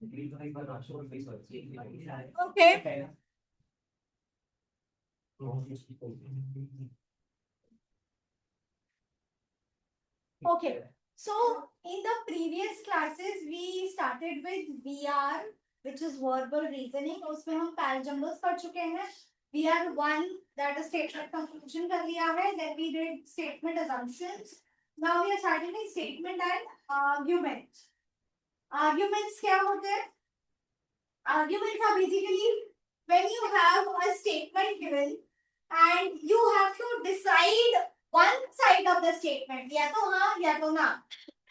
Okay. Okay. So in the previous classes we started with VR, which is verbal reasoning. उसमें हम parajumbles पढ़ चुके हैं. VR1, that is statement conclusion कर लिया है. Then we did statement assumptions. Now we are starting with statement and argument. Arguments क्या होते हैं? Arguments are basically when you have a statement given and you have to decide one side of the statement, या तो हाँ या तो ना.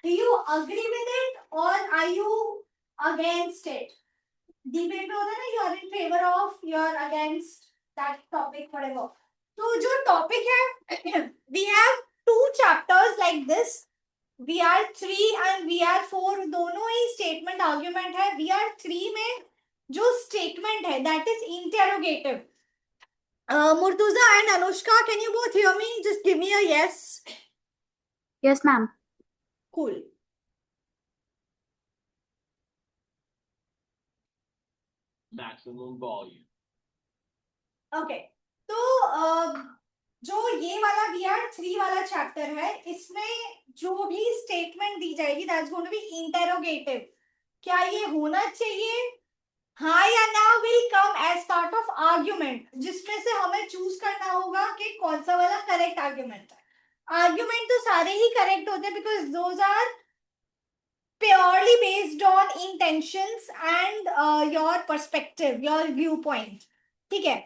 Do you agree with it or are you against it? Debate में होता है ना, you are in favor of, you are against that topic, whatever. तो जो topic है, we have two chapters like this. VR3 and VR4 दोनों ही statement argument है. VR3 में जो statement है, that is interrogative. Murtuza and Anushka, can you both hear me? Just give me a yes. Yes, ma'am. Cool. Maximum volume. Okay. तो जो ये वाला VR3 वाला चैप्टर है, इसमें जो भी स्टेटमेंट दी जाएगी, that's going to be interrogative. क्या ये होना चाहिए, हाँ या ना, will come as part of argument, जिसमें से हमें चूज करना होगा कि कौन सा वाला करेक्ट आर्ग्यूमेंट है. आर्ग्यूमेंट तो सारे ही करेक्ट होते हैं because those are purely based on intentions and your perspective, your viewpoint. ठीक है.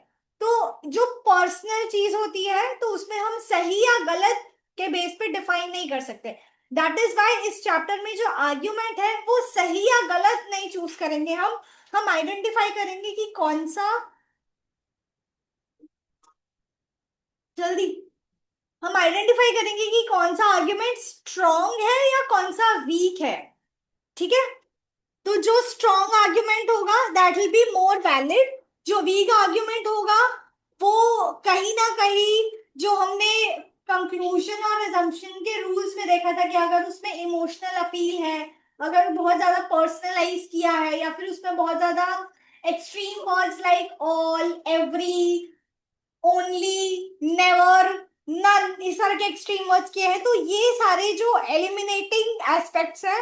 तो जो पर्सनल चीज होती है तो उसमें हम सही या गलत के बेस पे डिफाइन नहीं कर सकते. दैट इज वाई इस चैप्टर में जो आर्ग्यूमेंट है वो सही या गलत नहीं चूज करेंगे. हम आइडेंटिफाई करेंगे कि कौन सा, जल्दी, हम आइडेंटिफाई करेंगे कि कौन सा आर्ग्यूमेंट स्ट्रॉन्ग है या कौन सा वीक है. ठीक है. तो जो स्ट्रॉन्ग आर्ग्यूमेंट होगा that will be more valid. जो वीक आर्ग्यूमेंट होगा वो कहीं ना कहीं, जो हमने कंक्लूजन और अजम्पशन के रूल्स में देखा था कि अगर उसमें इमोशनल अपील है, अगर बहुत ज्यादा पर्सनलाइज किया है, या फिर उसमें बहुत ज्यादा extreme words like all, every, only, never, none, इस तरह के एक्सट्रीम वर्ड्स किए हैं, तो ये सारे जो एलिमिनेटिंग एस्पेक्ट्स है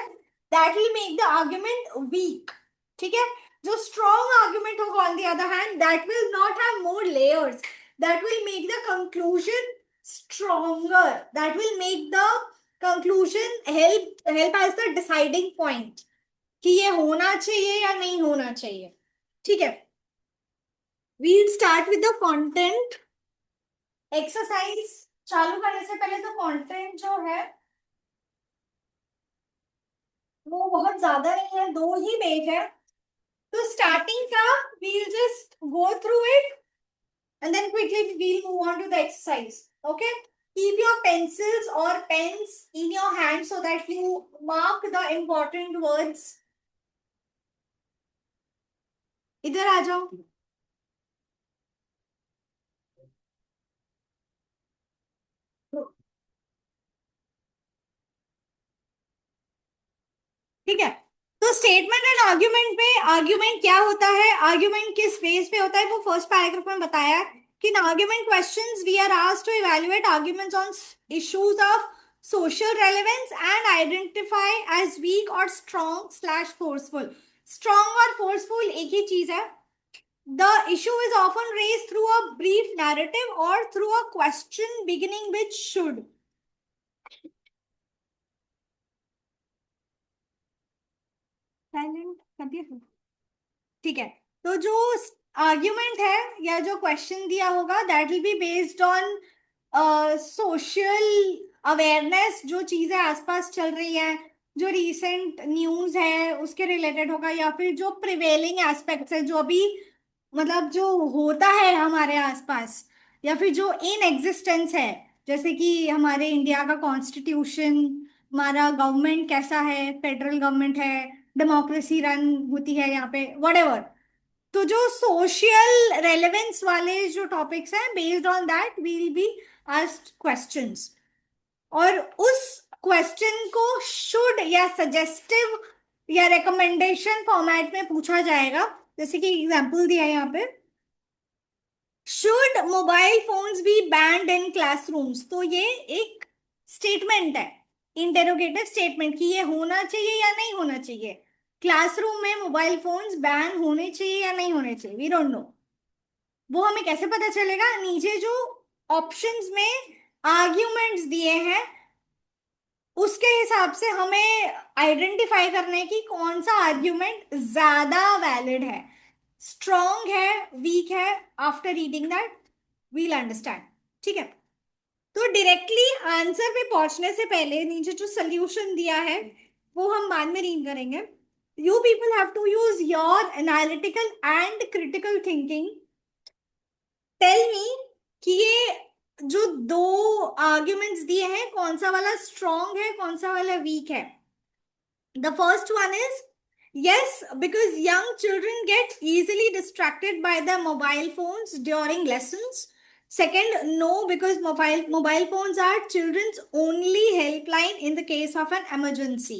that will make the argument weak. ठीक है. जो strong argument होगा on the other hand, that will not have more layers, that will make the conclusion stronger, that will make the conclusion help as the deciding point कि ये होना चाहिए या नहीं होना चाहिए. ठीक है. We'll start with the content. Exercise चालू करने से पहले तो content जो है वो बहुत ज्यादा नहीं है, 2 ही पेज है. तो स्टार्टिंग का we'll just go through it and then quickly we'll move on to the exercise. Okay. Keep your pencils or pens in your hand so that you mark the important words. इधर आ जाओ. ठीक है. तो statement and argument पे, argument क्या होता है, argument किस बेस पे होता है, वो फर्स्ट पैराग्राफ में बताया है कि in argument questions we are asked to evaluate arguments on issues of social relevance and identify as weak or strong slash forceful. Strong और forceful एक ही चीज है. The issue is often raised through a brief narrative or through a question beginning with should. Silent कर दिया. ठीक है. तो जो आर्ग्यूमेंट है या जो क्वेश्चन दिया होगा that will be based on social awareness, जो चीजें आसपास चल रही हैं, जो रीसेंट न्यूज है उसके रिलेटेड होगा, या फिर जो प्रिवेलिंग एस्पेक्ट्स है, जो अभी मतलब जो होता है हमारे आसपास, या फिर जो इन एग्जिस्टेंस है, जैसे कि हमारे इंडिया का कॉन्स्टिट्यूशन, हमारा गवर्नमेंट कैसा है, फेडरल गवर्नमेंट है, डेमोक्रेसी रन होती है यहाँ पे, व्हाटएवर. तो जो सोशल रेलेवेंस वाले जो टॉपिक्स हैं, based on that we will be asked questions, और उस क्वेश्चन को शुड या सजेस्टिव या रिकमेंडेशन फॉर्मेट में पूछा जाएगा, जैसे कि एग्जांपल दिया है यहाँ पे, should mobile phones be banned in classrooms. तो ये एक स्टेटमेंट है, इंटेरोगेटिव स्टेटमेंट, कि ये होना चाहिए या नहीं होना चाहिए, क्लासरूम में मोबाइल फोन्स बैन होने चाहिए या नहीं होने चाहिए, वी डोंट नो। वो हमें कैसे पता चलेगा, नीचे जो ऑप्शंस में आर्ग्यूमेंट्स दिए हैं उसके हिसाब से हमें आइडेंटिफाई करना है कि कौन सा आर्ग्यूमेंट ज्यादा वैलिड है, स्ट्रॉन्ग है, वीक है। After reading that we'll understand. ठीक है, तो डायरेक्टली आंसर पे पहुंचने से पहले नीचे जो सोल्यूशन दिया है वो हम बाद में रीड करेंगे। You people have to use your analytical and critical thinking. Tell me कि ये जो दो आर्ग्यूमेंट्स दिए हैं कौन सा वाला स्ट्रॉन्ग है कौन सा वाला वीक है। The first one is yes, because young children get easily distracted by the mobile phones during lessons. Second, no, because mobile phones are children's only helpline in the case of an emergency.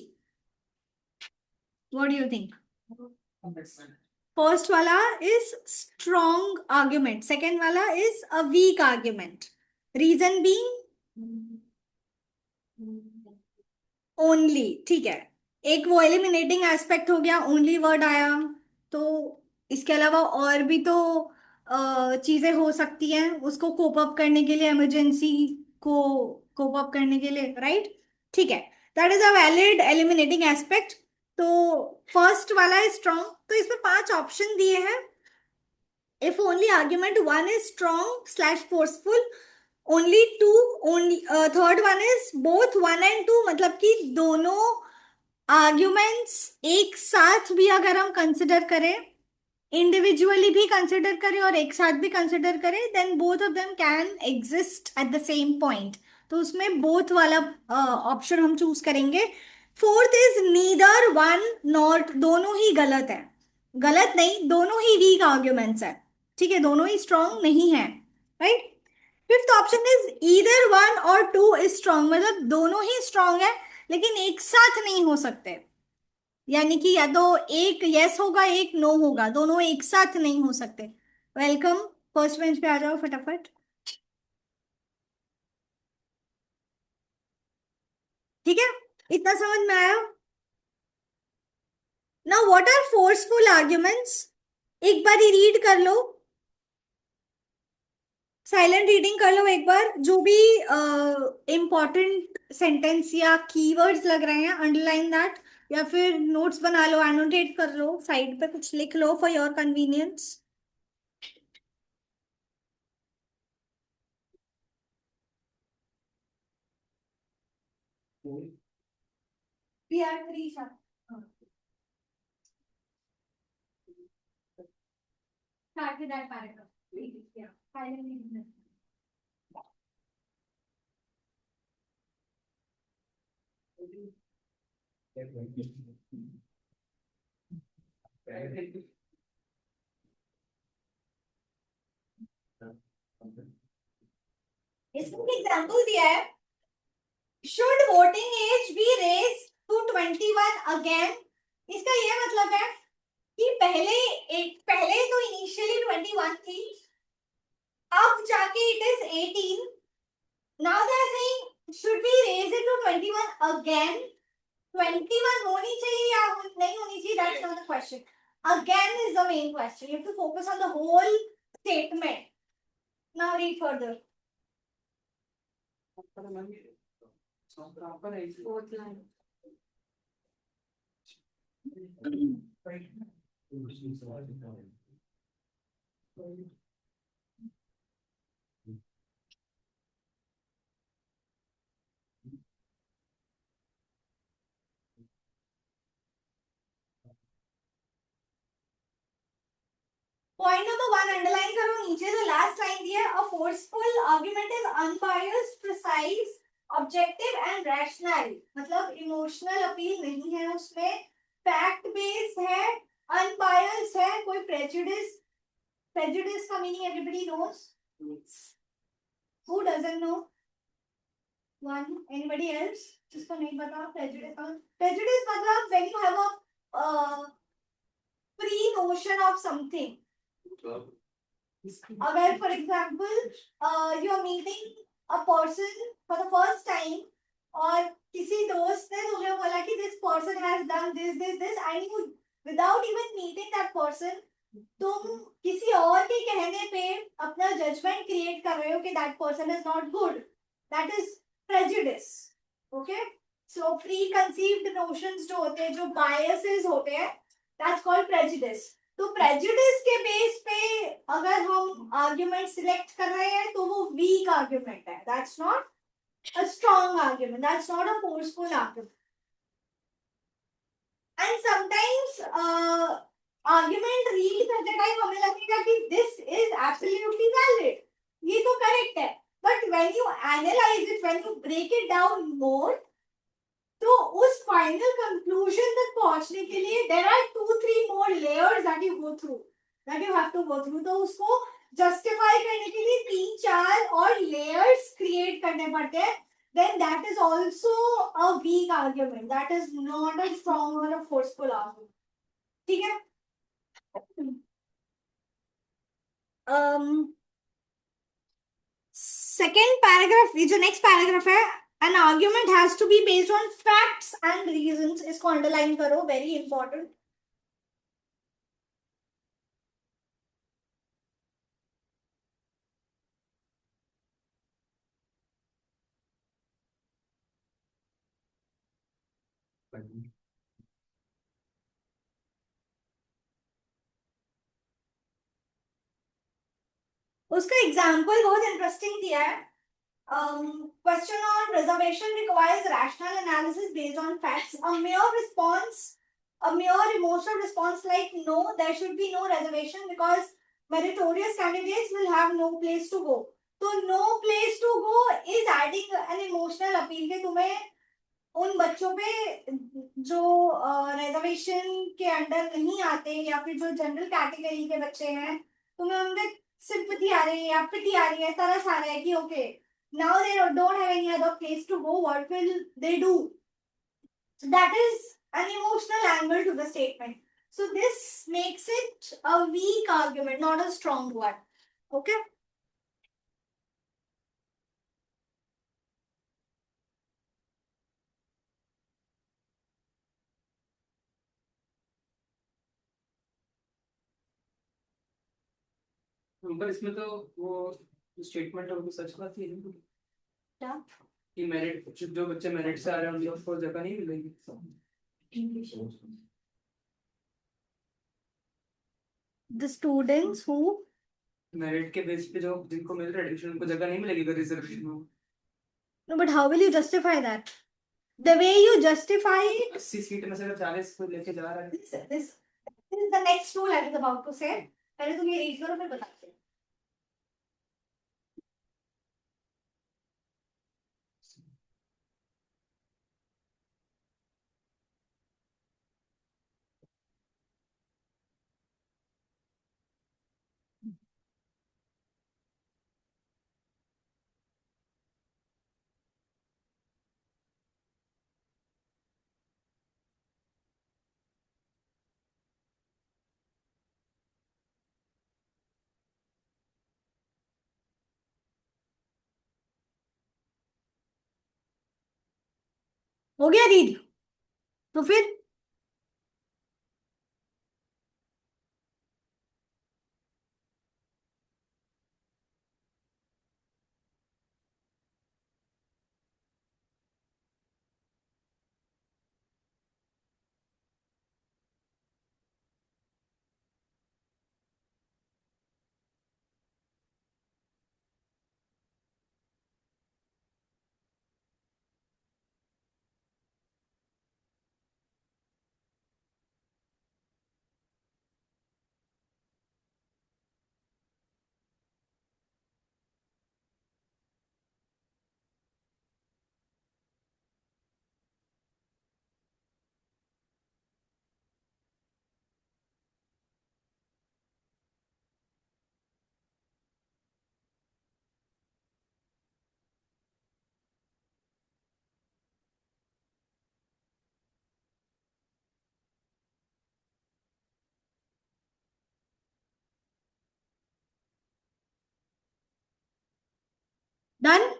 What do you think? First wala is strong argument. Second wala is a weak argument. Reason being only. ठीक है, एक वो eliminating aspect हो गया, only word आया। तो इसके अलावा और भी तो चीजें हो सकती हैं उसको कोप अप करने के लिए, इमरजेंसी को कोप अप करने के लिए, राइट। ठीक है, that is a valid eliminating aspect. तो फर्स्ट वाला है स्ट्रॉन्ग। तो इसमें 5 ऑप्शन दिए हैं। if only argument 1 is strong slash forceful, only 2, only third one is both 1 and 2, मतलब कि दोनों आर्ग्यूमेंट्स एक साथ भी अगर हम कंसिडर करें, इंडिविजुअली भी कंसिडर करें और एक साथ भी कंसिडर करें, then both of them can exist at the same point. तो उसमें बोथ वाला ऑप्शन हम चूज करेंगे। Fourth is neither one not, दोनों ही गलत है। गलत नहीं, दोनों ही वीक आर्ग्यूमेंट्स है। ठीक है, दोनों ही स्ट्रांग नहीं है, right. Fifth option is either one और टू इज स्ट्रांग, मतलब दोनों ही स्ट्रांग है लेकिन एक साथ नहीं हो सकते। यानी कि या तो एक यस होगा एक नो होगा, दोनों एक साथ नहीं हो सकते। वेलकम, फर्स्ट बेंच पे आ जाओ फटाफट। ठीक है, इतना समझ में आया। Now what are forceful arguments, एक बार ही रीड कर लो, साइलेंट रीडिंग कर लो एक बार। जो भी इंपॉर्टेंट सेंटेंस या कीवर्ड्स लग रहे हैं अंडरलाइन दैट, या फिर नोट्स बना लो, एनोटेट कर लो, साइड पे कुछ लिख लो for your convenience. We are three. Start with that paragraph. Yeah. Silent. इसमें एग्जाम्पल दिया है, should voting age be raise to 21 again. इसका ये मतलब है कि पहले तो इनिशियली 21 थी, अब जाके it is 18। Now they are saying should be raise it to 21 again. 21 होनी चाहिए या नहीं होनी चाहिए, that's not the question. Again is the main question, you have to focus on the whole statement. Now read further. Fourth line. Point number 1 underline करो, नीचे जो last line दिया है, a forceful argument is unbiased, precise, objective and rational. मतलब emotional appeal नहीं है उसमें, fact based है, अनबायस्ड है, कोई प्रेजुडिस। प्रेजुडिस का meaning everybody knows, who doesn't know? One, anybody else जिसको नहीं पता प्रेजुडिस? प्रेजुडिस मतलब when you have a pre notion of something. अगर for example you are meeting a person for the first time और किसी दोस्त ने तुम्हें बोला कि this person has done this this this and you without even meeting that person तुम किसी और के कहने पे अपना जजमेंट क्रिएट कर रहे हो कि that person is not good. That is prejudice. Okay. So pre conceived notions जो होते हैं, जो बायसेस होते हैं, दैट्स कॉल्ड प्रेजुडिस. तो प्रेजुडिस के बेस पे अगर हम आर्ग्यूमेंट सिलेक्ट कर रहे हैं तो वो वीक आर्ग्यूमेंट है. That's not a strong argument. That's not a forceful argument. And sometimes argument read करते टाइम हमें लगेगा कि this is absolutely valid. ये तो correct है. But when you analyze it, when you break it down more, तो उस final conclusion तक पहुंचने के लिए there are 2-3 more layers that you go through, that you have to go through. तो उसको justify करने के लिए 3-4 और layers create करने पड़ते हैं. Then that is also a weak argument. That is not a strong or a forceful argument. ठीक है. सेकेंड पैराग्राफ, ये जो नेक्स्ट पैराग्राफ है, an argument has to be based on facts and reasons. इसको underline करो, very important. उसका example बहुत interesting दिया है. Question on reservation requires rational analysis based on facts. A mere emotional response like no, there should be no reservation because meritorious candidates will have no place to go. So no place to go is adding an emotional appeal कि तुम्हें उन बच्चों पे जो reservation के under नहीं आते या फिर जो जनरल कैटेगरी के बच्चे हैं, तुम्हें उनपे सिंपैथी आ रही है या पिटी आ रही है, तरस आ रहा है कि okay, now they don't have any other place to go, what will they do? So that is an emotional angle to the statement. So this makes it a weak argument, not a strong one. Okay. पर इसमें तो वो statement है वो सच बात ही है क्या कि मेरिट, जो बच्चे मेरिट से आ रहे हैं उनको जगह नहीं मिलेगी. the students who मेरिट के बेस पे जो जिनको मिल रहा है एडमिशन उनको जगह नहीं मिलेगी रिजर्वेशन में. no, but how will you justify that? The way you justify it, 80 seat में से अगर 40 को लेके जा रहा है. this is the next rule I was about to say. पहले तुम ये रीड करो फिर बताते हैं. हो गया रीड? तो फिर done.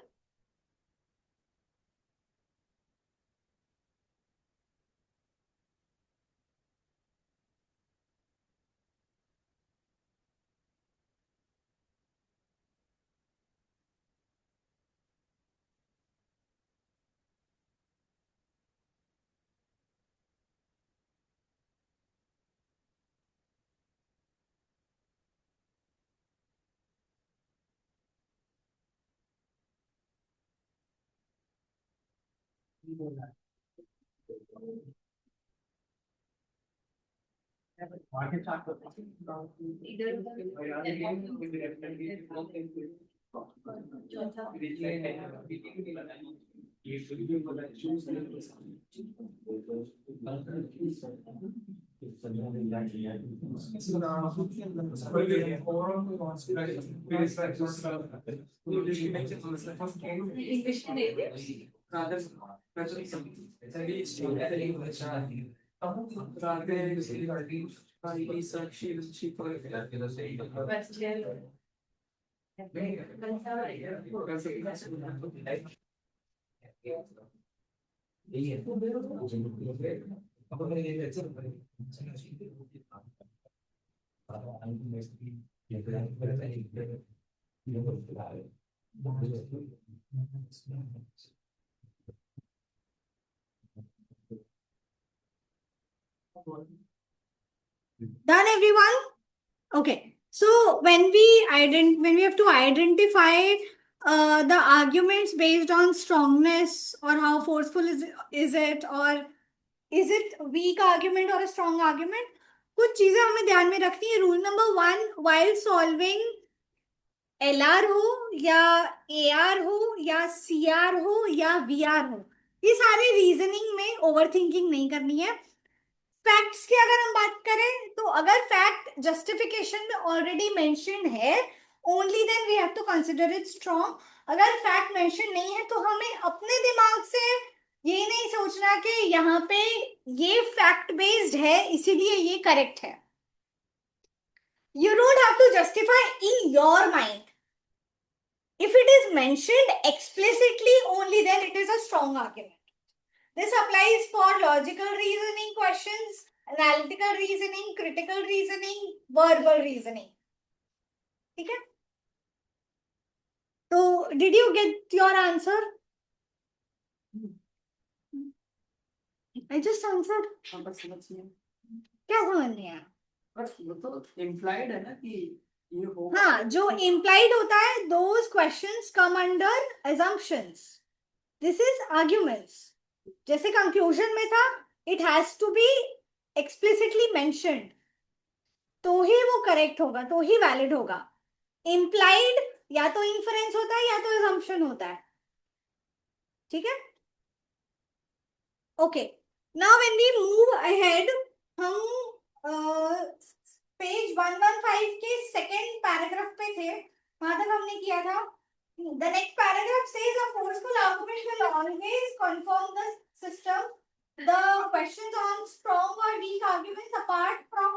Done, everyone? Okay. So when we have to identify the arguments based on strongness or how forceful is it, or is it weak argument or a strong argument, कुछ चीजें हमें ध्यान में रखनी है. Rule number 1, while solving LR हो या AR हो या CR हो या VR हो, ये सारे रीजनिंग में ओवरथिंकिंग नहीं करनी है. फैक्ट्स की अगर हम बात करें तो अगर फैक्ट जस्टिफिकेशन में ऑलरेडी मेंशन्ड है, only then we have to consider it strong. अगर फैक्ट मेंशन नहीं है तो हमें अपने दिमाग से ये नहीं सोचना कि यहाँ पे ये फैक्ट बेस्ड है इसीलिए ये करेक्ट है. You don't have to justify in your mind. If it is mentioned explicitly, only then it is a strong argument. This applies for logical reasoning questions, analytical reasoning, critical reasoning, verbal reasoning. ठीक है? तो did you get your answer? I just answered. क्या समझ नहीं आया? वो तो implied है ना कि ये होगा. हाँ, जो implied होता है, those questions come under assumptions. This is arguments. जैसे कंक्लूजन में था, it has to be explicitly mentioned. तो ही वो करेक्ट होगा, तो ही वैलिड होगा. इम्प्लाइड या तो इन्फरेंस होता है या तो assumption होता है. ठीक है? Okay. Now when we move ahead, हम पेज 115 के सेकेंड पैराग्राफ पे थे. वहां तक हमने किया था. The next paragraph says a forceful argument will always confirm the system. The questions on strong or weak arguments, apart from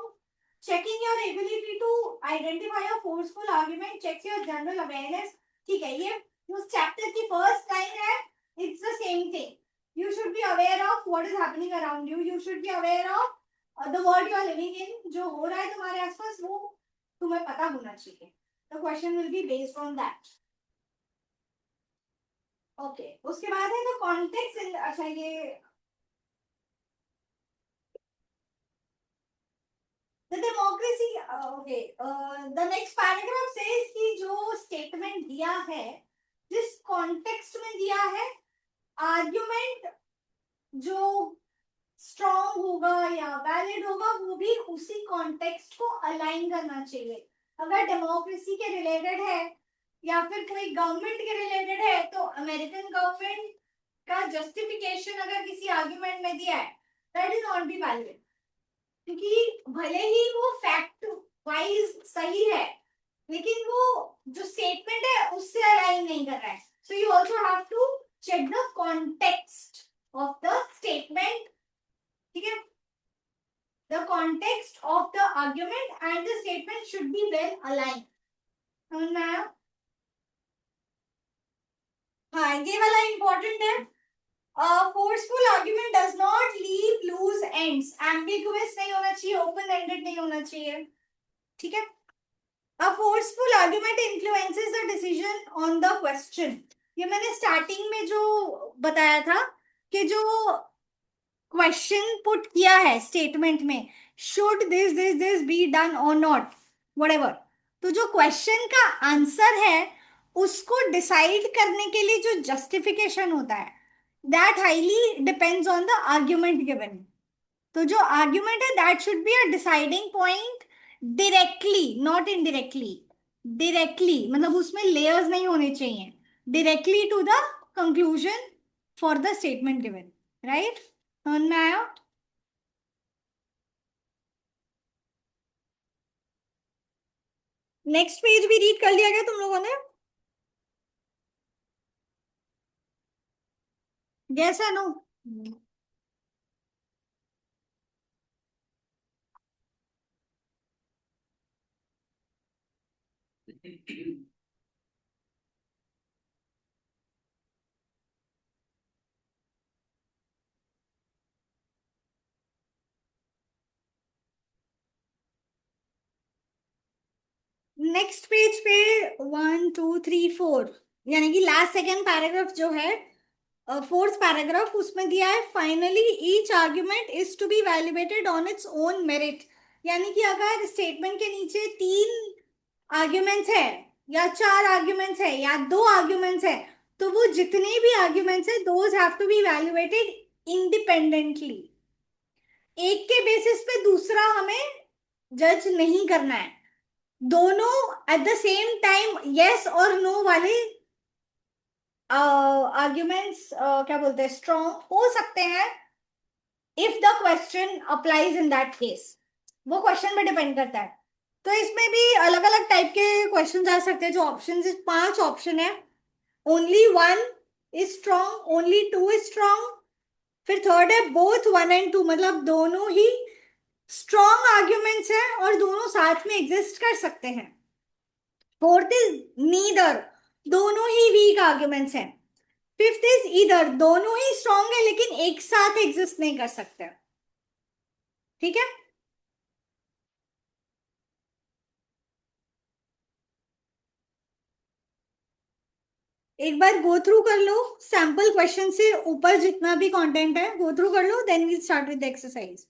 checking your ability to identify a forceful argument, checks your general awareness. ठीक है, ये उस chapter की first line है. It's the same thing. You should be aware of what is happening around you. You should be aware of the world you are living in. जो हो रहा है तुम्हारे आसपास वो तुम्हें पता होना चाहिए. The question will be based on that. Okay. उसके बाद है तो कॉन्टेक्स्ट. अच्छा, ये the democracy. Okay. the next paragraph says कि जो स्टेटमेंट दिया है, जिस कॉन्टेक्स्ट में दिया है, आर्ग्यूमेंट जो स्ट्रॉन्ग होगा या वैलिड होगा वो भी उसी कॉन्टेक्स्ट को अलाइन करना चाहिए. अगर डेमोक्रेसी के रिलेटेड है या फिर कोई गवर्नमेंट के रिलेटेड है तो अमेरिकन गवर्नमेंट का जस्टिफिकेशन अगर किसी आर्ग्यूमेंट में दिया है, that is not be valid. क्योंकि भले ही वो फैक्ट वाइज सही है, लेकिन वो जो स्टेटमेंट है उससे अलाइन नहीं कर रहा है. So you also have to check the context of the statement. ठीक है? The context of the argument and the statement should be well aligned. समझ में आया? ये वाला इंपॉर्टेंट है। Forceful argument does not leave loose ends, ambiguous नहीं होना चाहिए, ओपन एंडेड नहीं होना चाहिए, ठीक है। A forceful argument influences the decision on the question. ये मैंने स्टार्टिंग में जो बताया था कि जो क्वेश्चन पुट किया है स्टेटमेंट में, should this this this be done और नॉट, व्हाटएवर, तो जो क्वेश्चन का आंसर है उसको डिसाइड करने के लिए जो जस्टिफिकेशन होता है, that highly depends on the argument given. तो जो आर्ग्यूमेंट है that should be a deciding point directly, not indirectly. Directly मतलब उसमें लेयर्स नहीं होने चाहिए, directly to the conclusion for the statement given, right. समझ में आया? नेक्स्ट पेज भी रीड कर लिया गया तुम लोगों ने? यस या नो? नेक्स्ट पेज पे 1 2 3 4 यानी कि लास्ट सेकेंड पैराग्राफ जो है, फोर्थ पैराग्राफ, उसमें दिया है finally each argument is to be valuated on its own merit. यानी कि अगर स्टेटमेंट के नीचे 3 आर्ग्यूमेंट्स है या 4 आर्ग्यूमेंट्स है या 2 आर्ग्यूमेंट्स है, तो वो जितने भी आर्ग्यूमेंट्स है those have to be valuated independently. एक के बेसिस पे दूसरा हमें जज नहीं करना है, दोनों eight the same time yes और नो वाले आर्ग्यूमेंट्स क्या बोलते हैं, स्ट्रॉन्ग हो सकते हैं if the question applies in that case. वो क्वेश्चन पे डिपेंड करता है। तो इसमें भी अलग अलग टाइप के क्वेश्चन आ सकते हैं। जो ऑप्शन, 5 ऑप्शन है, only one is strong, only two is strong, फिर थर्ड है बोथ 1 and 2, मतलब दोनों ही स्ट्रॉन्ग आर्ग्यूमेंट्स हैं और दोनों साथ में एग्जिस्ट कर सकते हैं। फोर्थ इज नीदर, दोनों ही वीक आर्ग्यूमेंट्स हैं। फिफ्थ इज ईदर, दोनों ही स्ट्रॉन्ग है लेकिन एक साथ एग्जिस्ट नहीं कर सकते, ठीक है। एक बार गो थ्रू कर लो सैंपल क्वेश्चन से ऊपर जितना भी कंटेंट है, गो थ्रू कर लो, then we start with the exercise.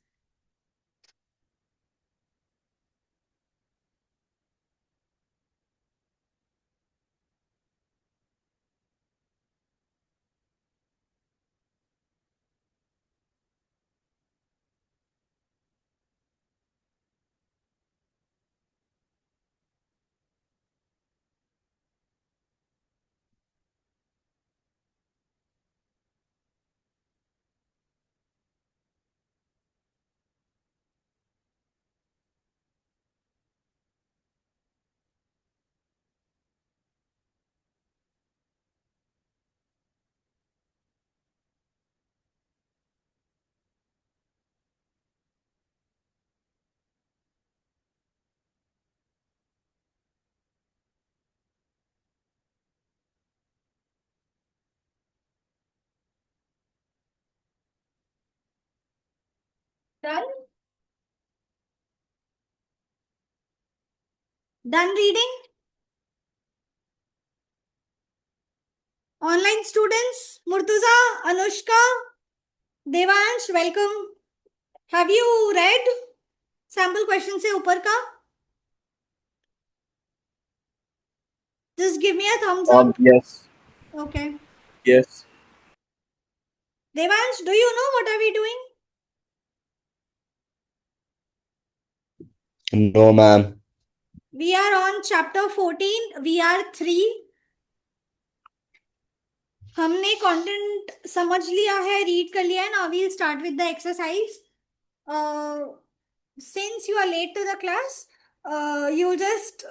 Done? Done reading? Online students, Murtuza, Anushka, Devansh, welcome. Have you read sample question से ऊपर का? Just give me a thumbs up. Yes, okay. yes. Devansh, do you know what are we doing? No, ma'am. We are on chapter 14, we are 3। हमने content समझ लिया है, read कर लिया है। Now we start with the exercise. Since you are late to the class, you just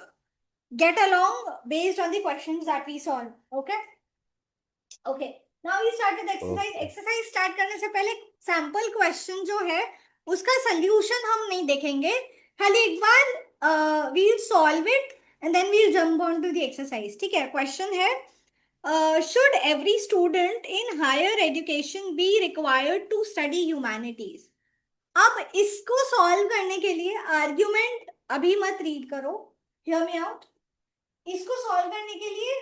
get along based on the questions that we solve. Okay? Okay. Now we start with exercise. Okay. Exercise start करने से पहले sample question जो है उसका solution हम नहीं देखेंगे, खाली एक बार we'll solve it and then we'll jump on to the exercise. ठीक है? क्वेश्चन है should every student in higher education be required to study humanities? अब इसको सॉल्व करने के लिए आर्ग्यूमेंट अभी मत रीड करो, हियर मी आउट। इसको सॉल्व करने के लिए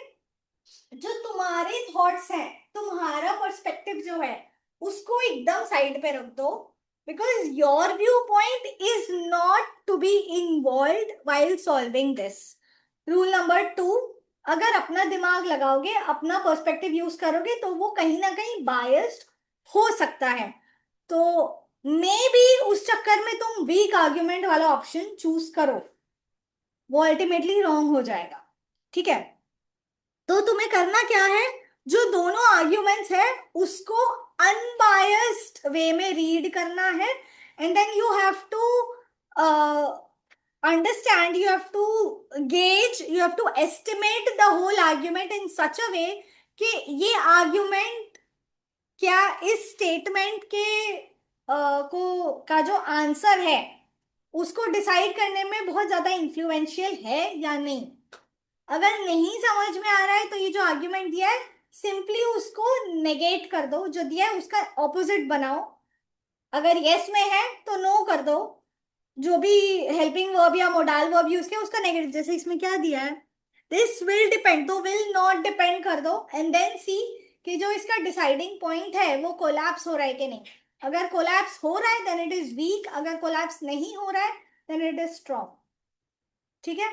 जो तुम्हारे थॉट्स हैं, तुम्हारा पर्सपेक्टिव जो है, उसको एकदम साइड पे रख दो, because your viewpoint is not to be involve while solving this. Rule number 2, अगर अपना दिमाग लगाओगे, अपना पर्सपेक्टिव यूज करोगे, तो वो कहीं ना कहीं बायस्ड हो सकता है। तो मे बी उस चक्कर में तुम वीक आर्ग्यूमेंट वाला ऑप्शन चूज करो, वो अल्टीमेटली रॉन्ग हो जाएगा। ठीक है, तो तुम्हें करना क्या है, जो दोनों आर्ग्यूमेंट्स है उसको अनबायस्ड वे में रीड करना है, and then you have to understand, you have to gauge, you have to estimate the whole argument in such a way कि ये आर्ग्यूमेंट क्या इस स्टेटमेंट के को का जो आंसर है उसको डिसाइड करने में बहुत ज्यादा इन्फ्लुएंशियल है या नहीं। अगर नहीं समझ में आ रहा है तो ये जो आर्ग्यूमेंट दिया है सिंपली उसको नेगेट कर दो, जो दिया है उसका ऑपोजिट बनाओ। अगर यस में है तो नो कर दो, जो भी हेल्पिंग वर्ब या मोडाल वर्ब यूज किया उसका नेगेटिव, जैसे इसमें क्या दिया है, दिस विल डिपेंड, तो विल नॉट डिपेंड कर दो, एंड देन सी कि जो इसका डिसाइडिंग पॉइंट है वो कोलैप्स हो रहा है कि नहीं। अगर कोलैप्स हो रहा है देन इट इज वीक, अगर कोलैप्स नहीं हो रहा है देन इट इज स्ट्रॉन्ग। ठीक है,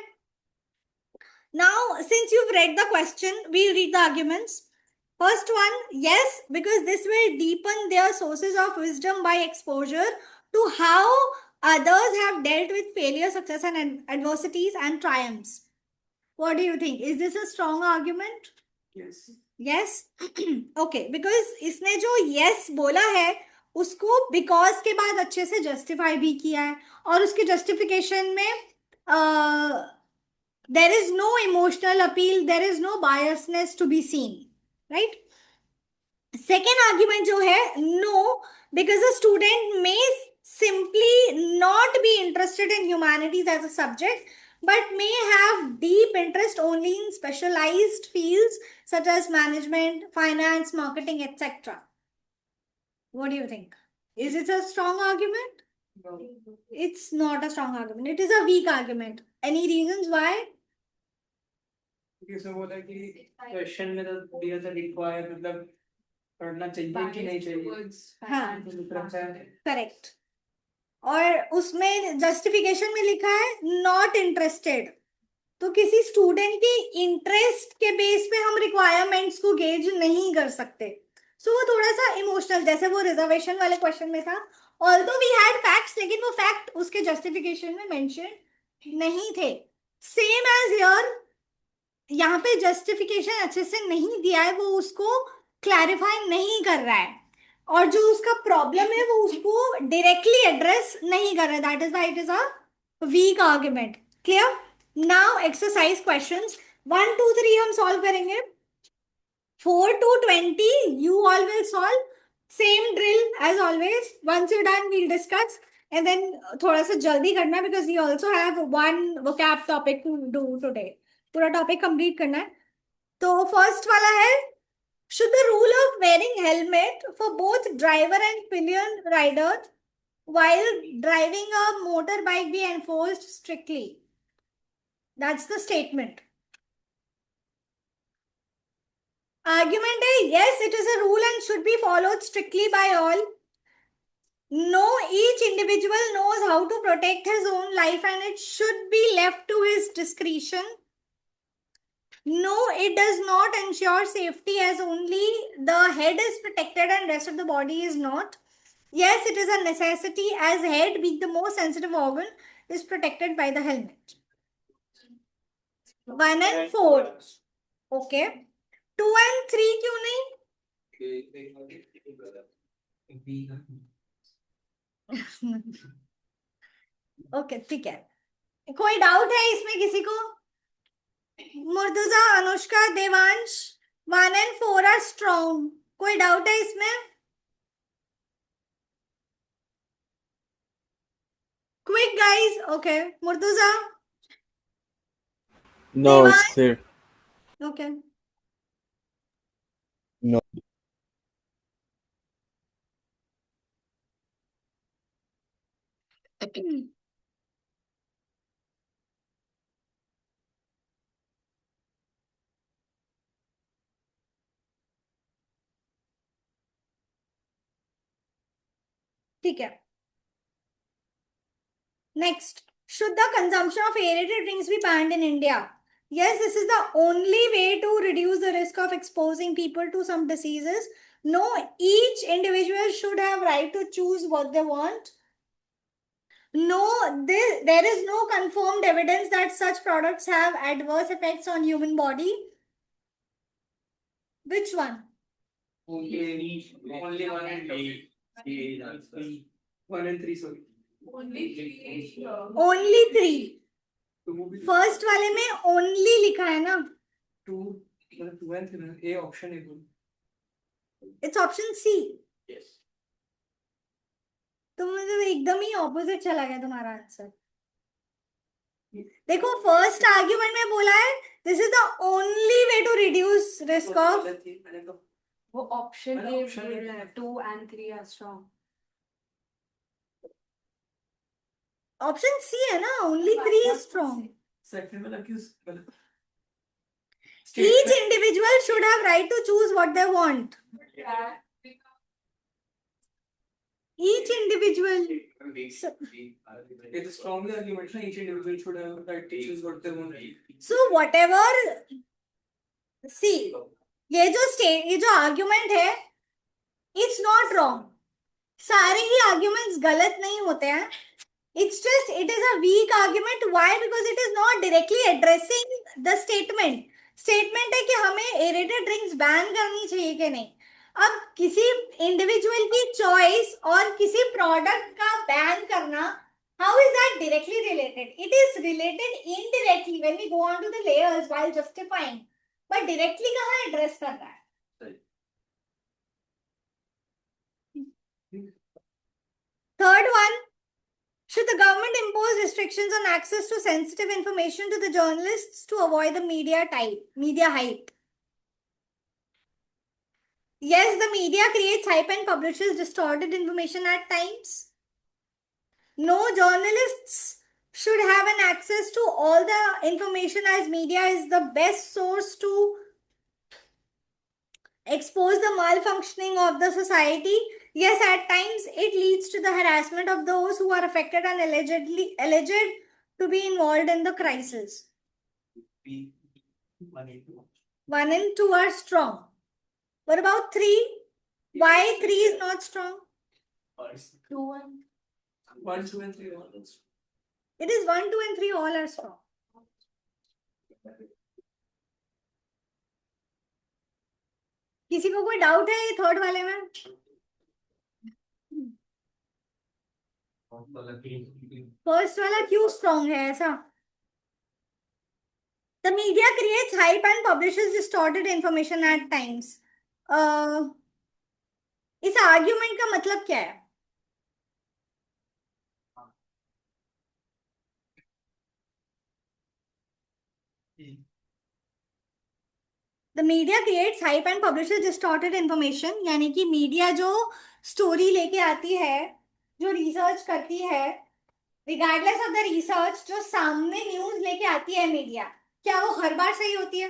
now since you've read the question, we'll read the arguments. First one, yes, because this will deepen their sources of wisdom by exposure to how others have dealt with failure, success, and adversities and triumphs. What do you think? Is this a strong argument? Yes. Yes? Okay, because इसने जो yes बोला है उसको because के बाद अच्छे से justify भी किया है, और उसके justification में there is no emotional appeal, there is no biasness to be seen, right? Second argument जो है no, because a student may simply not be interested in humanities as a subject, but may have deep interest only in specialized fields such as management, finance, marketing, etc. What do you think? Is it a strong argument? No. It's not a strong argument. It is a weak argument. Any reasons why? इसमें बोला कि question में तो दिया था require, मतलब पढ़ना चाहिए कि नहीं चाहिए। हाँ, तो मतलब करेक्ट। और उसमें जस्टिफिकेशन में लिखा है नॉट इंटरेस्टेड, तो किसी स्टूडेंट की इंटरेस्ट के बेस पे हम रिक्वायरमेंट्स को गेज नहीं कर सकते। सो वो थोड़ा सा इमोशनल, जैसे वो रिजर्वेशन वाले क्वेश्चन में था, ऑल्दो वी हैड फैक्ट्स, लेकिन वो फैक्ट उसके जस्टिफिकेशन में मेंशन नहीं थे। सेम एज योर, यहाँ पे जस्टिफिकेशन अच्छे से नहीं दिया है, वो उसको क्लैरिफाई नहीं कर रहा है, और जो उसका प्रॉब्लम है वो उसको डायरेक्टली एड्रेस नहीं कर रहा है, that is why it is a weak argument. Clear? Now exercise questions 1 2 3 हम सॉल्व करेंगे, 4 to 20 you all will solve, same drill as always. Once you're done we'll discuss, and then थोड़ा सा जल्दी करना because we also have one vocab topic to do today, पूरा topic complete करना है। तो फर्स्ट वाला है, should the rule of wearing helmet for both driver and pillion rider while driving a motorbike be enforced strictly? That's the statement. Argument है yes, it is a rule and should be followed strictly by all. No, each individual knows how to protect his own life and it should be left to his discretion. No, it does not ensure safety as only the head is protected and rest of the body is not. Yes, it is a necessity as head being the most sensitive organ is protected by the helmet. 1 and 4. Okay. 2 and 3 क्यों नहीं? Okay, ठीक है। कोई doubt है इसमें किसी को? Murtuza, Anushka, Devansh, 1 and 4 are strong. कोई डाउट है इसमें? Quick guys. Okay, Murtuza, No, it's Devansh, clear. Okay, ठीक है. Next, should the consumption of aerated drinks be banned in India? Yes, this is the only way to reduce the risk of exposing people to some diseases. No, each individual should have right to choose what they want. No, there is no confirmed evidence that such products have adverse effects on human body. Which one? Only one and three. 1 and 3, sorry. Only 3. Two, first वाले में only लिखा है ना. 2 and 3. A option है. It's option C. Yes. तो मुझे एकदम ही opposite चला गया तुम्हारा आंसर. देखो फर्स्ट आर्ग्यूमेंट में बोला है this is the only way to reduce risk of. वो ऑप्शन मैंने ए option बोल A रहा है 2 and 3 are strong. Option C है ना, ओनली 3 इज स्ट्रॉन्ग. सेकंड वाला क्यों? Each individual should have right to choose what they want. Each individual. It is strongly argument that each individual should have right to choose what they want. So whatever. See, ये जो argument है it's not wrong. सारे ही arguments गलत नहीं होते हैं. It's just it is a weak argument. Why? Because it is not directly addressing the statement. Statement है कि हमें aerated drinks ban करनी चाहिए कि नहीं. अब किसी इंडिविजुअल की चॉइस और किसी प्रोडक्ट का बैन करना, how is that directly related? It is related indirectly when we go on to the layers while justifying. But directly कहाँ address कर रहा है? Third one. Should the government impose restrictions on access to sensitive information to the journalists to avoid the media hype? Yes, the media creates hype and publishes distorted information at times. No, journalists should have an access to all the information as media is the best source to expose the malfunctioning of the society. Yes, at times it leads to the harassment of those who are affected and alleged to be involved in the crisis. 1 and 2 are strong. What about 3? Why 3 is not strong? 2 and 1, 2 and 3 all. It is 1, 2 and 3 all are strong. किसी को कोई doubt है ये third वाले में? First वाला क्यों strong है ऐसा? The media creates hype and publishes distorted information at times. इस आर्ग्यूमेंट का मतलब क्या है? The media creates hype and publishes distorted information. यानी कि मीडिया जो स्टोरी लेके आती है, जो रिसर्च करती है, रिगार्डलेस ऑफ द रिसर्च, जो सामने न्यूज लेके आती है मीडिया, क्या वो हर बार सही होती है?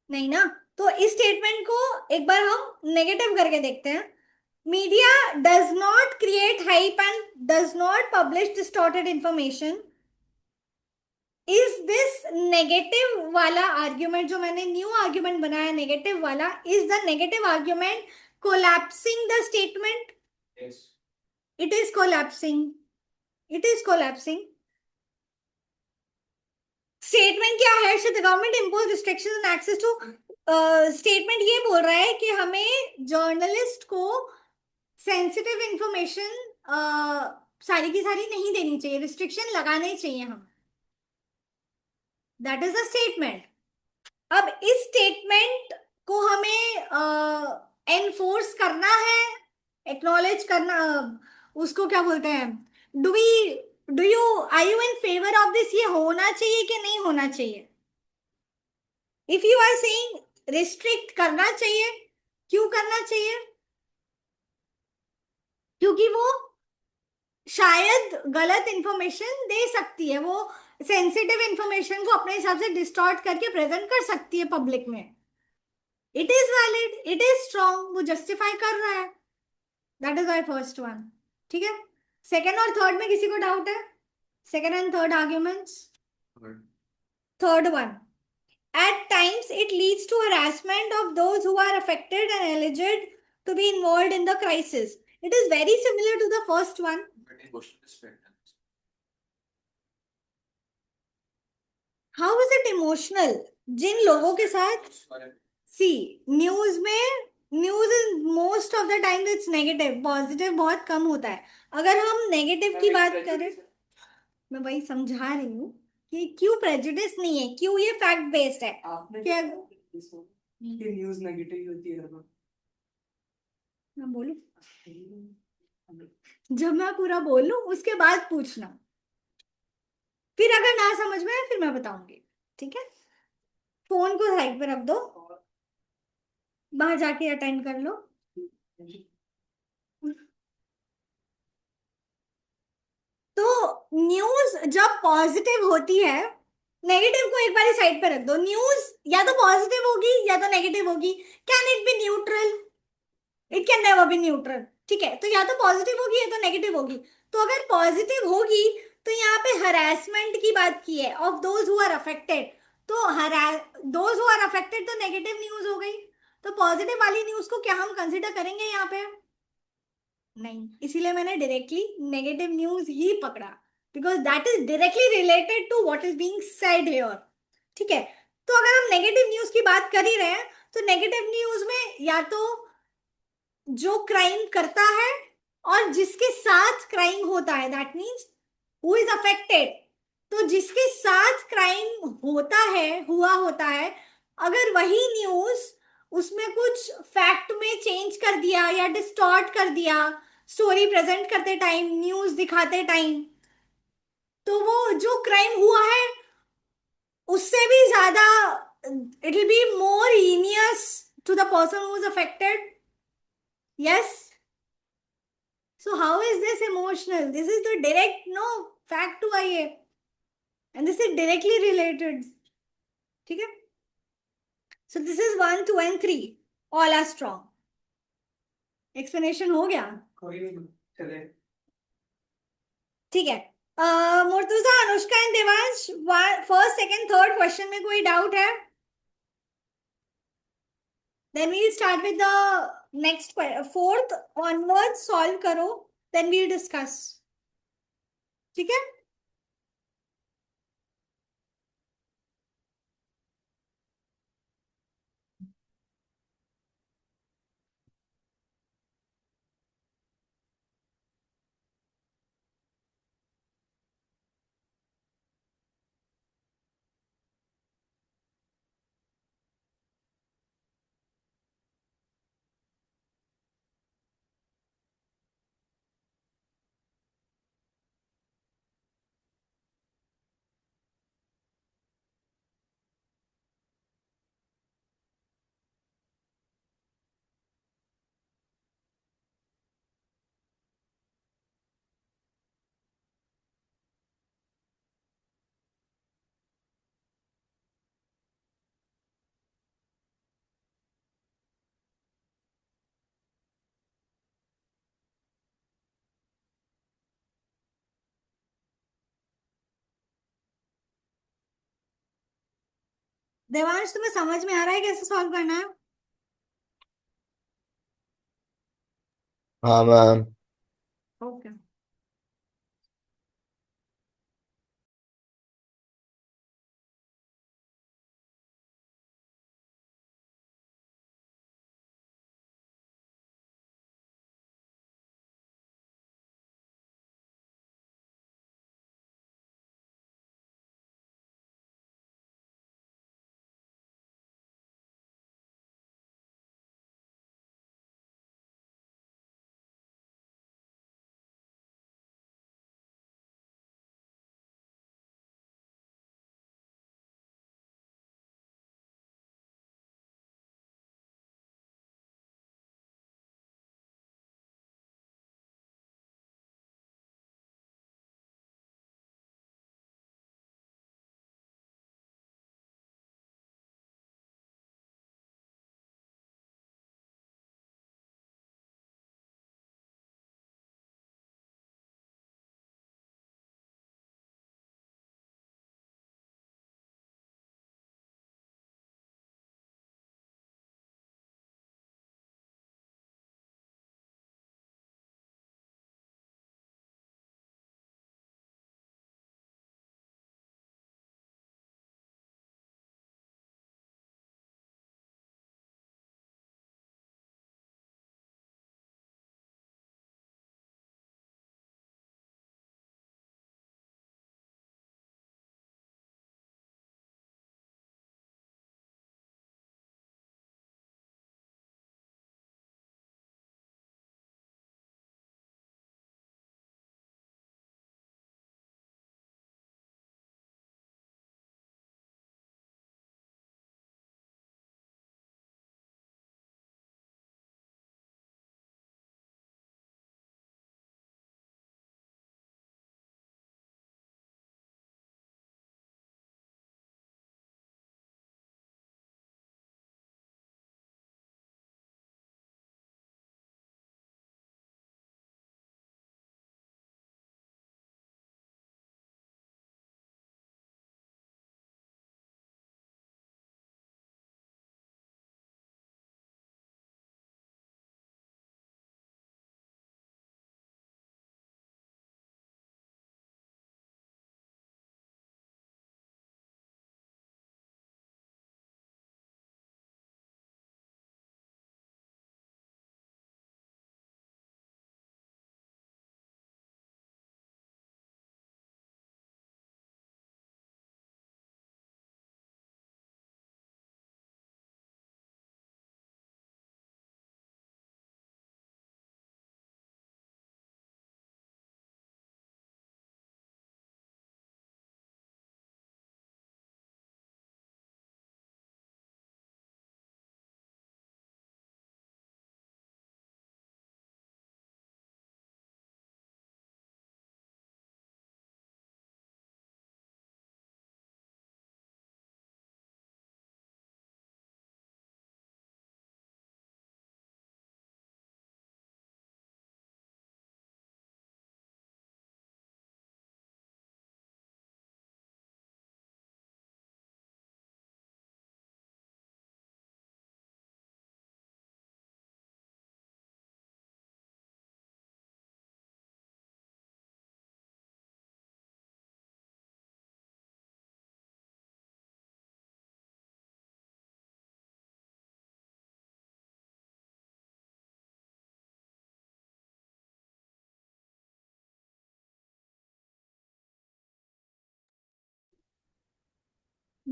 नहीं ना. तो इस स्टेटमेंट को एक बार हम नेगेटिव करके देखते हैं. Media does not create hype and does not publish distorted information. Is this negative वाला आर्ग्यूमेंट जो मैंने न्यू आर्ग्यूमेंट बनाया नेगेटिव वाला, is the negative argument collapsing the statement? Yes. It is collapsing. It is collapsing. Statement क्या है? Should the government impose restrictions on access to? Statement ये बोल रहा है कि हमें जर्नलिस्ट को सेंसिटिव इंफॉर्मेशन सारी की सारी नहीं देनी चाहिए, रिस्ट्रिक्शन लगाने चाहिए हम. That is the statement. अब इस स्टेटमेंट को हमें एनफोर्स करना है, एक्नॉलेज करना, उसको क्या बोलते हैं, are you in favour of this? ये होना चाहिए कि नहीं होना चाहिए? If you are saying restrict करना चाहिए, क्यों करना चाहिए? क्योंकि वो शायद गलत इंफॉर्मेशन दे सकती है, वो सेंसिटिव इंफॉर्मेशन को अपने हिसाब से डिस्टॉर्ट करके प्रेजेंट कर सकती है पब्लिक में। It is valid, it is strong, वो जस्टिफाई कर रहा है। That is why first one. ठीक है, सेकेंड और थर्ड में किसी को डाउट है? Second and third arguments. Third one, at times it leads to harassment of those who are affected and alleged to be involved in the crisis. It is very similar to the first one. How is it emotional? जिन लोगों के साथ, सी, news में, news is most of the time it's negative, positive बहुत कम होता है। अगर हम negative की बात करें, मैं वही समझा रही हूँ कि क्यों प्रेजुडिस नहीं है, क्यों ये फैक्ट बेस्ड है। आपने क्या कि न्यूज़ नेगेटिव ही होती है ना? मैं बोलूं? जब मैं पूरा बोल लूं उसके बाद पूछना, फिर अगर ना समझ में आए फिर मैं बताऊंगी। ठीक है, फोन को साइड पे रख दो, बाहर जाके अटेंड कर लो। तो न्यूज जब पॉजिटिव होती है, नेगेटिव को एक बार साइड पे रख दो, न्यूज या तो पॉजिटिव होगी या तो नेगेटिव होगी। Can it be neutral? It can never be neutral. ठीक है, तो या तो पॉजिटिव होगी या तो नेगेटिव होगी। तो अगर पॉजिटिव होगी तो यहाँ पे हरासमेंट की बात की है, of those who are affected. तो दोज हु आर अफेक्टेड तो नेगेटिव न्यूज हो गई। तो पॉजिटिव वाली न्यूज को क्या हम कंसिडर करेंगे यहाँ पे? नहीं, इसीलिए मैंने डायरेक्टली नेगेटिव न्यूज ही पकड़ा, because that is directly related to what is being said here. ठीक है, तो अगर हम नेगेटिव न्यूज की बात कर ही रहे हैं, तो नेगेटिव न्यूज में या तो जो क्राइम करता है और जिसके साथ क्राइम होता है, that means who is affected. तो जिसके साथ क्राइम होता है, हुआ होता है, अगर वही न्यूज उसमें कुछ फैक्ट में चेंज कर दिया या डिस्टॉर्ट कर दिया, स्टोरी प्रेजेंट करते टाइम, न्यूज दिखाते टाइम, तो वो जो क्राइम हुआ है उससे भी ज्यादा, it will be more heinous to the person who is affected. Yes, so how is this emotional? This is the direct no fact हुआ ये, and this is directly related. ठीक है, so this is 1 2 and 3 all are strong. Explanation हो गया? कोई नहीं, चले। ठीक है, Murtuza, Anushka and Devansh, first second third question में कोई डाउट है? Then we'll start with the next, fourth onward solve करो, देन वील डिस्कस। ठीक है, देवांश तुम्हें समझ में आ रहा है कैसे सॉल्व करना है? हाँ ma'am. Okay.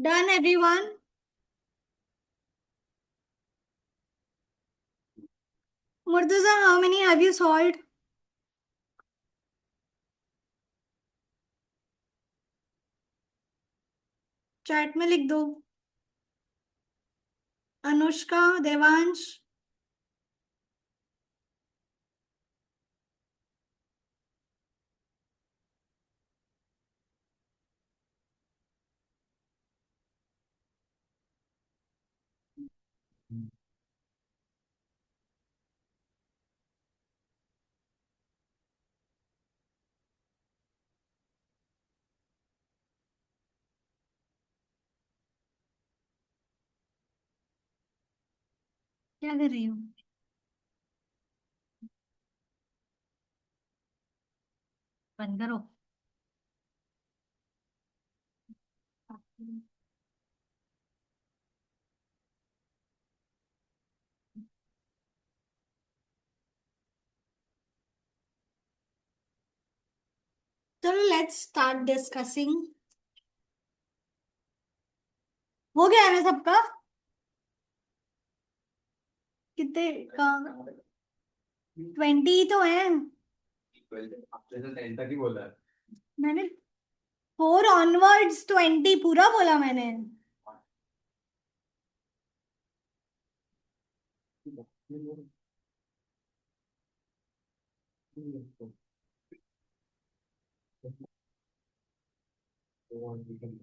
Done, everyone. Murtaza, how many have you solved? Chat में लिख दो. अनुष्का, देवांश. क्या कर रही हो? बंद करो. चलो लेट्स स्टार्ट डिस्कसिंग. हो गया है ना सबका? कितने का? 20 तो है. आपने तो 10 तक ही बोला है। मैंने 4 ऑनवर्ड्स 20 पूरा बोला मैंने.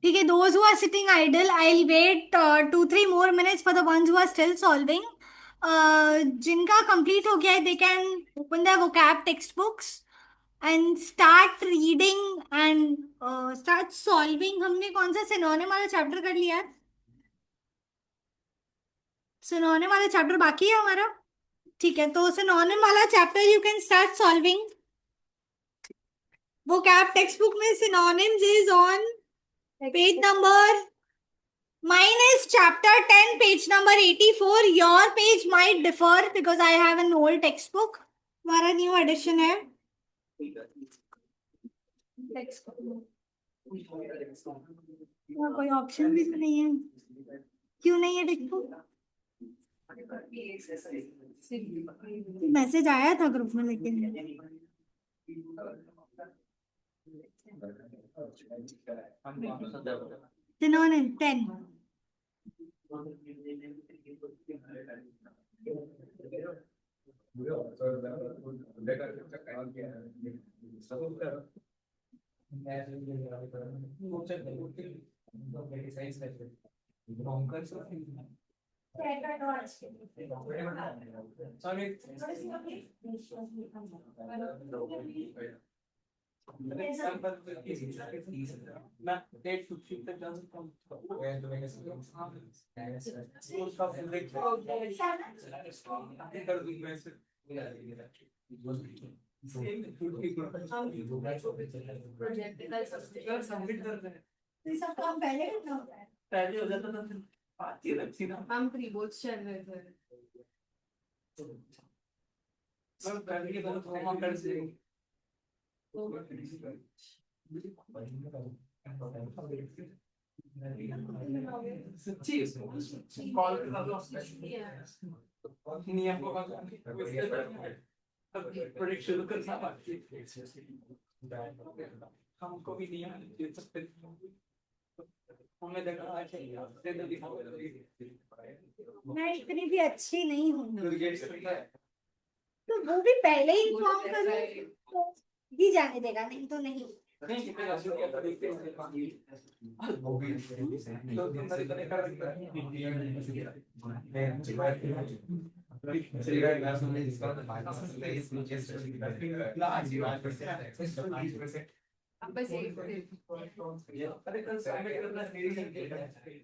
ठीक है. Those who are sitting idle, I'll wait 2-3 more minutes for the ones who are still solving. जिनका complete हो गया है, they can open their vocab textbooks and start reading and start solving. हमने कौन सा synonym वाला chapter कर लिया है? synonym वाला chapter बाकी है हमारा. ठीक है, तो synonym वाला chapter you can start solving. vocab textbook में synonyms is on page number. Mine is chapter 10, page number 84. Your page might differ because I have an old textbook. हमारा new edition है. और कोई ऑप्शन भी तो नहीं है. क्यों नहीं है textbook? मैसेज आया था ग्रुप में लेकिन. synonym 10. मैं डेट 15 तक जा सकता हूँ. कर दूंगा ऐसे. सबमिट कर रहे हैं. ये सब काम पहले करना होता है. पहले हो जाता था फिर आती लगती ना. हम प्रीबोर्ड्स चल रहे थे. मैं करके तो होमवर्क कर से सच्ची कॉल कर लो. नहीं आपको प्रोजेक्ट शुरू करना बाकी हमको भी नहीं दे सकते. हमें देखा मैं इतनी भी अच्छी नहीं हूँ. तो वो भी पहले ही इन्फॉर्म कर तो ही जाने देगा, नहीं तो नहीं. बस एक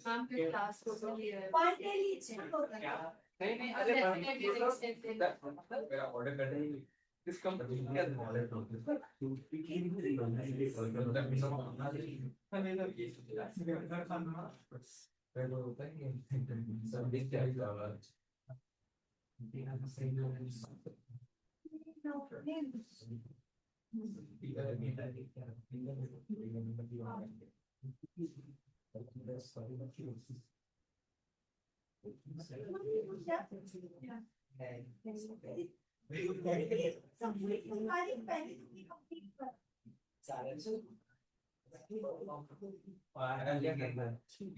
हम फिर क्लास को लिया है. नहीं नहीं ऑर्डर कर देंगे. किस कंपनी तुम्हारी पहले की complete कर।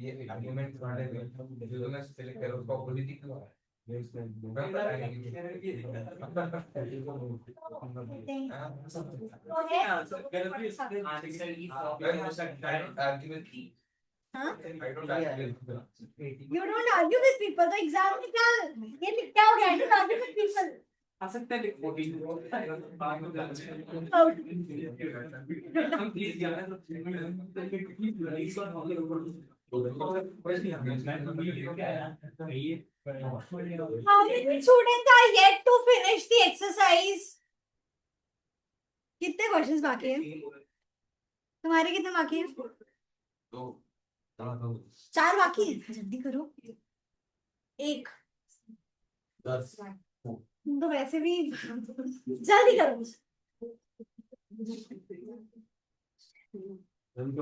ये आर्गुमेंट वाले जो मैं सेलेक्ट करूँ उसको अपोजिट ही क्यों है ये इसमें दूंगा पर आएंगे हाँ? I don't argue with people. You don't argue with people. तो एग्जाम में क्या ये क्या हो गया? I don't argue with people. आ सकता है हम please How many students are yet to finish the exercise? कितने क्वेश्चंस बाकी हैं? तुम्हारे कितने बाकी हैं? तो 4 बाकी हैं। जल्दी करो। 1 10 तो वैसे भी जल्दी करो।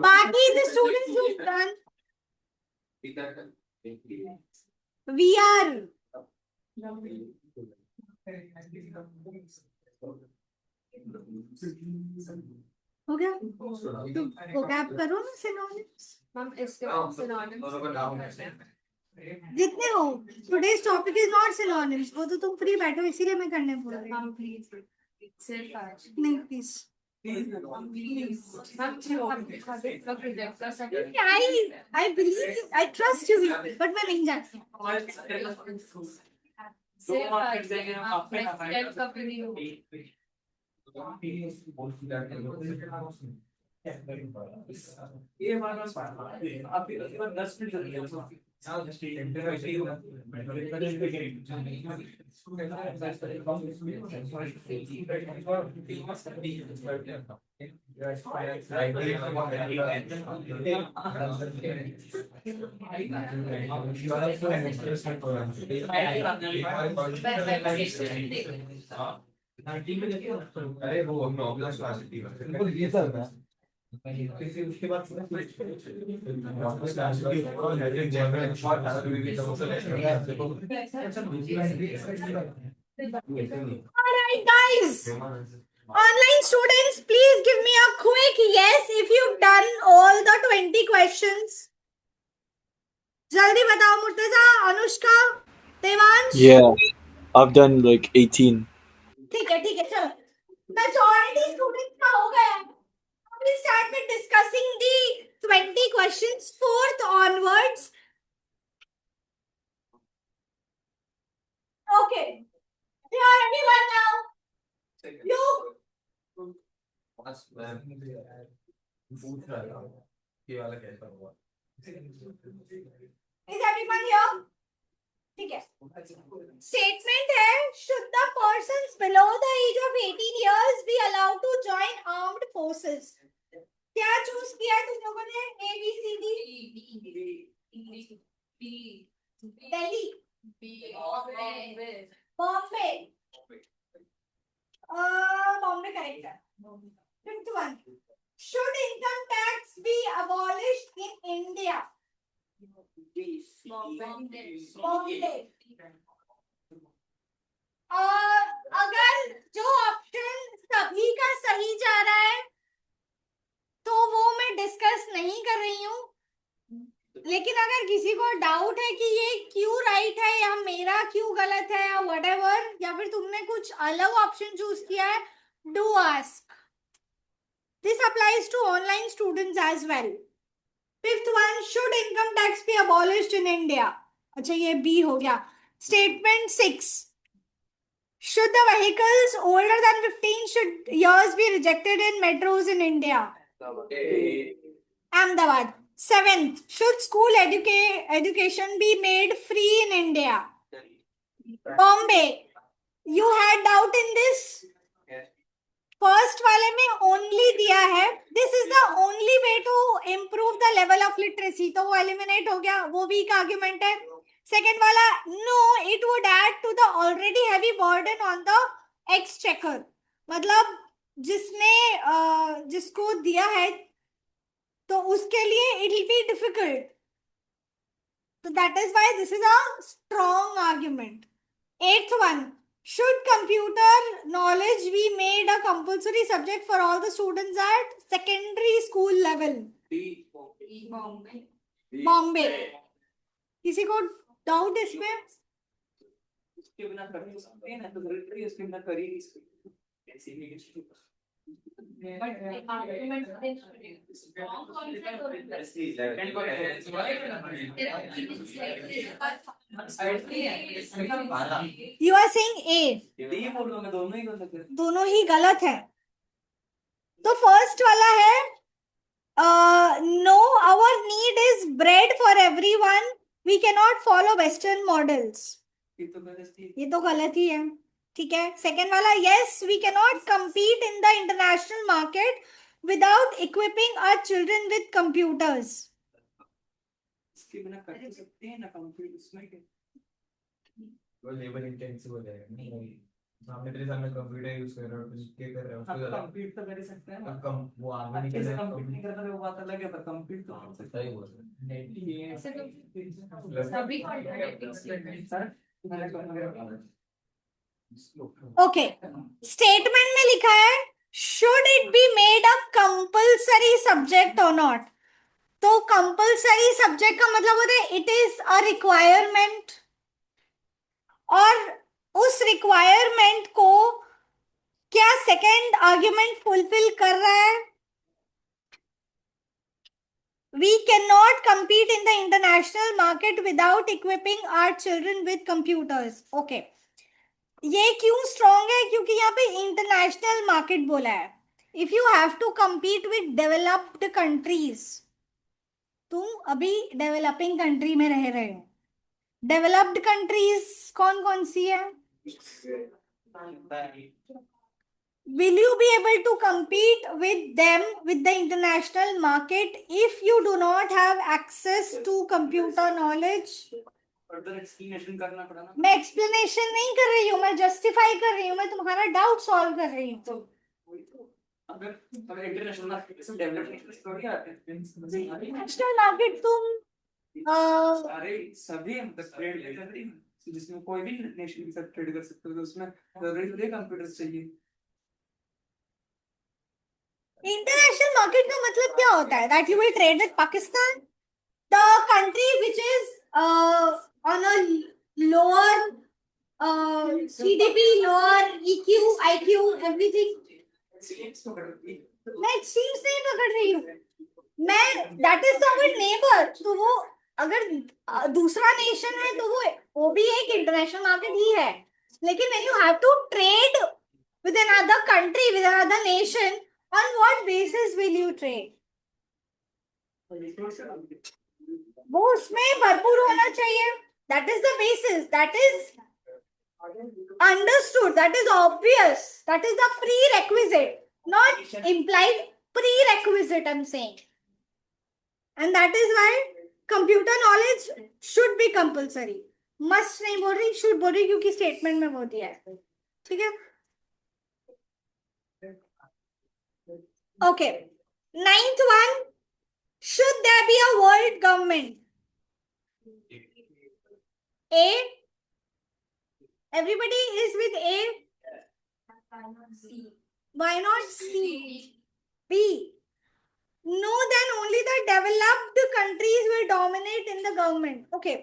बाकी the students who've done VR. हो गया? तो vocab करो ना synonyms. मैम इसके synonyms जितने हो today's topic is not synonyms. वो तो तुम फ्री बैठो इसीलिए मैं करने बोल रही हूँ. मैम प्लीज सिर्फ आज नहीं प्लीज. मैम जो हम लोग रिजेक्ट कर सकते I believe you. I trust you. But मैं नहीं जानती. सिर्फ आज नेक्स्ट कभी नहीं होगी ये बार आप 10 मिनट लगे अरे वो नॉर्मल क्लास ये सब है उसके बाद Alright, guys. Online students, please give me a quick yes if you've done all the 20 questions. जल्दी बताओ Murtaza, Anushka, Devansh. Yeah, I've done like 18. ठीक है चलो. Majority students का हो गया. We start with discussing the 20 questions, 4th onwards. Okay. Here, anyone now? You. ये वाला कैसा हुआ Is everyone here? ठीक है. Statement है, should the persons below the age of 18 years be allowed to join armed forces? क्या choose किया है तुम लोगों ने? A, B, C, D. Delhi. Bombay. Bombay correct है. 5th one. Should income tax be abolished in India? Bombay. अगर जो ऑप्शन सभी का सही जा रहा है तो वो मैं डिस्कस नहीं कर रही हूँ. लेकिन अगर किसी को डाउट है कि ये क्यों राइट है या मेरा क्यों गलत है या व्हाटएवर, या फिर तुमने कुछ अलग ऑप्शन चूज किया है, do ask. This applies to online students as well. 5th one, should income tax be abolished in India? अच्छा ये बी हो गया. Statement 6. Should the vehicles older than 15 years be rejected in metros in India? Ahmedabad. 7th, should school education be made free in India? Bombay. You had doubt in this? First वाले में only दिया है, this is the only way to improve the level of literacy, तो वो eliminate हो गया, वो weak argument है. सेकेंड वाला, no it would add to the already heavy burden on the exchequer. मतलब जिसने जिसको दिया है तो उसके लिए it will be difficult. So that is why this is a strong argument. Eighth one, should computer knowledge be made a compulsory subject for all the students at secondary school level? Bombay. किसी को doubt इसमें? उसके बिना कर नहीं सकते हैं ना, तो मिलिट्री उसके बिना कर ही नहीं सकते. ऐसे ही कुछ You are saying A. ये बोल रहा हूँ मैं, दोनों ही कर सकते हैं. दोनों ही गलत है. तो फर्स्ट वाला है no, our need is bread for everyone. We cannot follow Western models. ये तो गलत ही. ये तो गलत ही है. ठीक है. सेकेंड वाला, yes, we cannot compete in the international market without equipping our children with computers. इसके बिना कर तो सकते हैं ना कंप्यूटर, उसमें क्या. वो लेबर इंटेंसिव हो जाएगा ना. वही सामने तेरे सामने कंप्यूटर यूज कर रहा है, कुछ क्या कर रहा है उसको ज्यादा कंप्यूटर तो कर ही सकते हैं ना. अब कम वो आगे नहीं अच्छे से कर कंप्यूटर नहीं करता तो वो बात अलग है, पर कंप्यूटर तो कर सकता सही बोल रहे है. सभी contradicting statements. सर तुम्हारा कौन वगैरह Okay. Statement में लिखा है should it be made a compulsory subject or not? तो compulsory subject का मतलब होता है it is a requirement. और उस requirement को क्या second argument fulfill कर रहा है? We cannot compete in the international market without equipping our children with computers. Okay. ये क्यों स्ट्रॉन्ग है? क्योंकि यहाँ पे इंटरनेशनल मार्केट बोला है. If you have to compete with developed countries, तुम अभी डेवलपिंग कंट्री में रह रहे हो. डेवलप्ड कंट्रीज कौन कौन सी है? Will you be able to compete with them with the international market if you do not have access to computer knowledge? Further explanation करना पड़ा ना. मैं एक्सप्लेनेशन नहीं कर रही हूँ, मैं जस्टिफाई कर रही हूँ, मैं तुम्हारा डाउट सॉल्व कर रही हूँ. तो वही तो, अगर इंटरनेशनल मार्केट से डेवलप्ड नेशंस थोड़ी आते हैं. नेशनल मार्केट तुम सारे सभी मतलब ट्रेड कर रही हैं, जिसमें कोई भी नेशन के साथ ट्रेड कर सकते हो, तो उसमें जरूरी कंप्यूटर्स चाहिए. इंटरनेशनल मार्केट का मतलब क्या होता है? That you will trade with Pakistan, the country which is on a lower GDP, lower EQ, IQ, everything. मैं एक्सट्रीम्स नहीं पकड़ रही हूँ. मैं दैट इज अवर नेबर. तो वो अगर दूसरा नेशन है तो वो भी एक इंटरनेशनल मार्केट ही है. लेकिन when you have to trade with another country, with another nation, on what basis will you trade? वो उसमें भरपूर होना चाहिए. That is the basis. That is understood. That is obvious. That is the prerequisite, not implied prerequisite, I'm saying. And that is why computer knowledge should be compulsory. Must नहीं बोल रही, should बोल रही क्योंकि statement में वो दिया है. ठीक है. Okay. Ninth one, should there be a world government? A. Everybody is with A. C. Why not C? B. No, then only the developed countries will dominate in the government. Okay.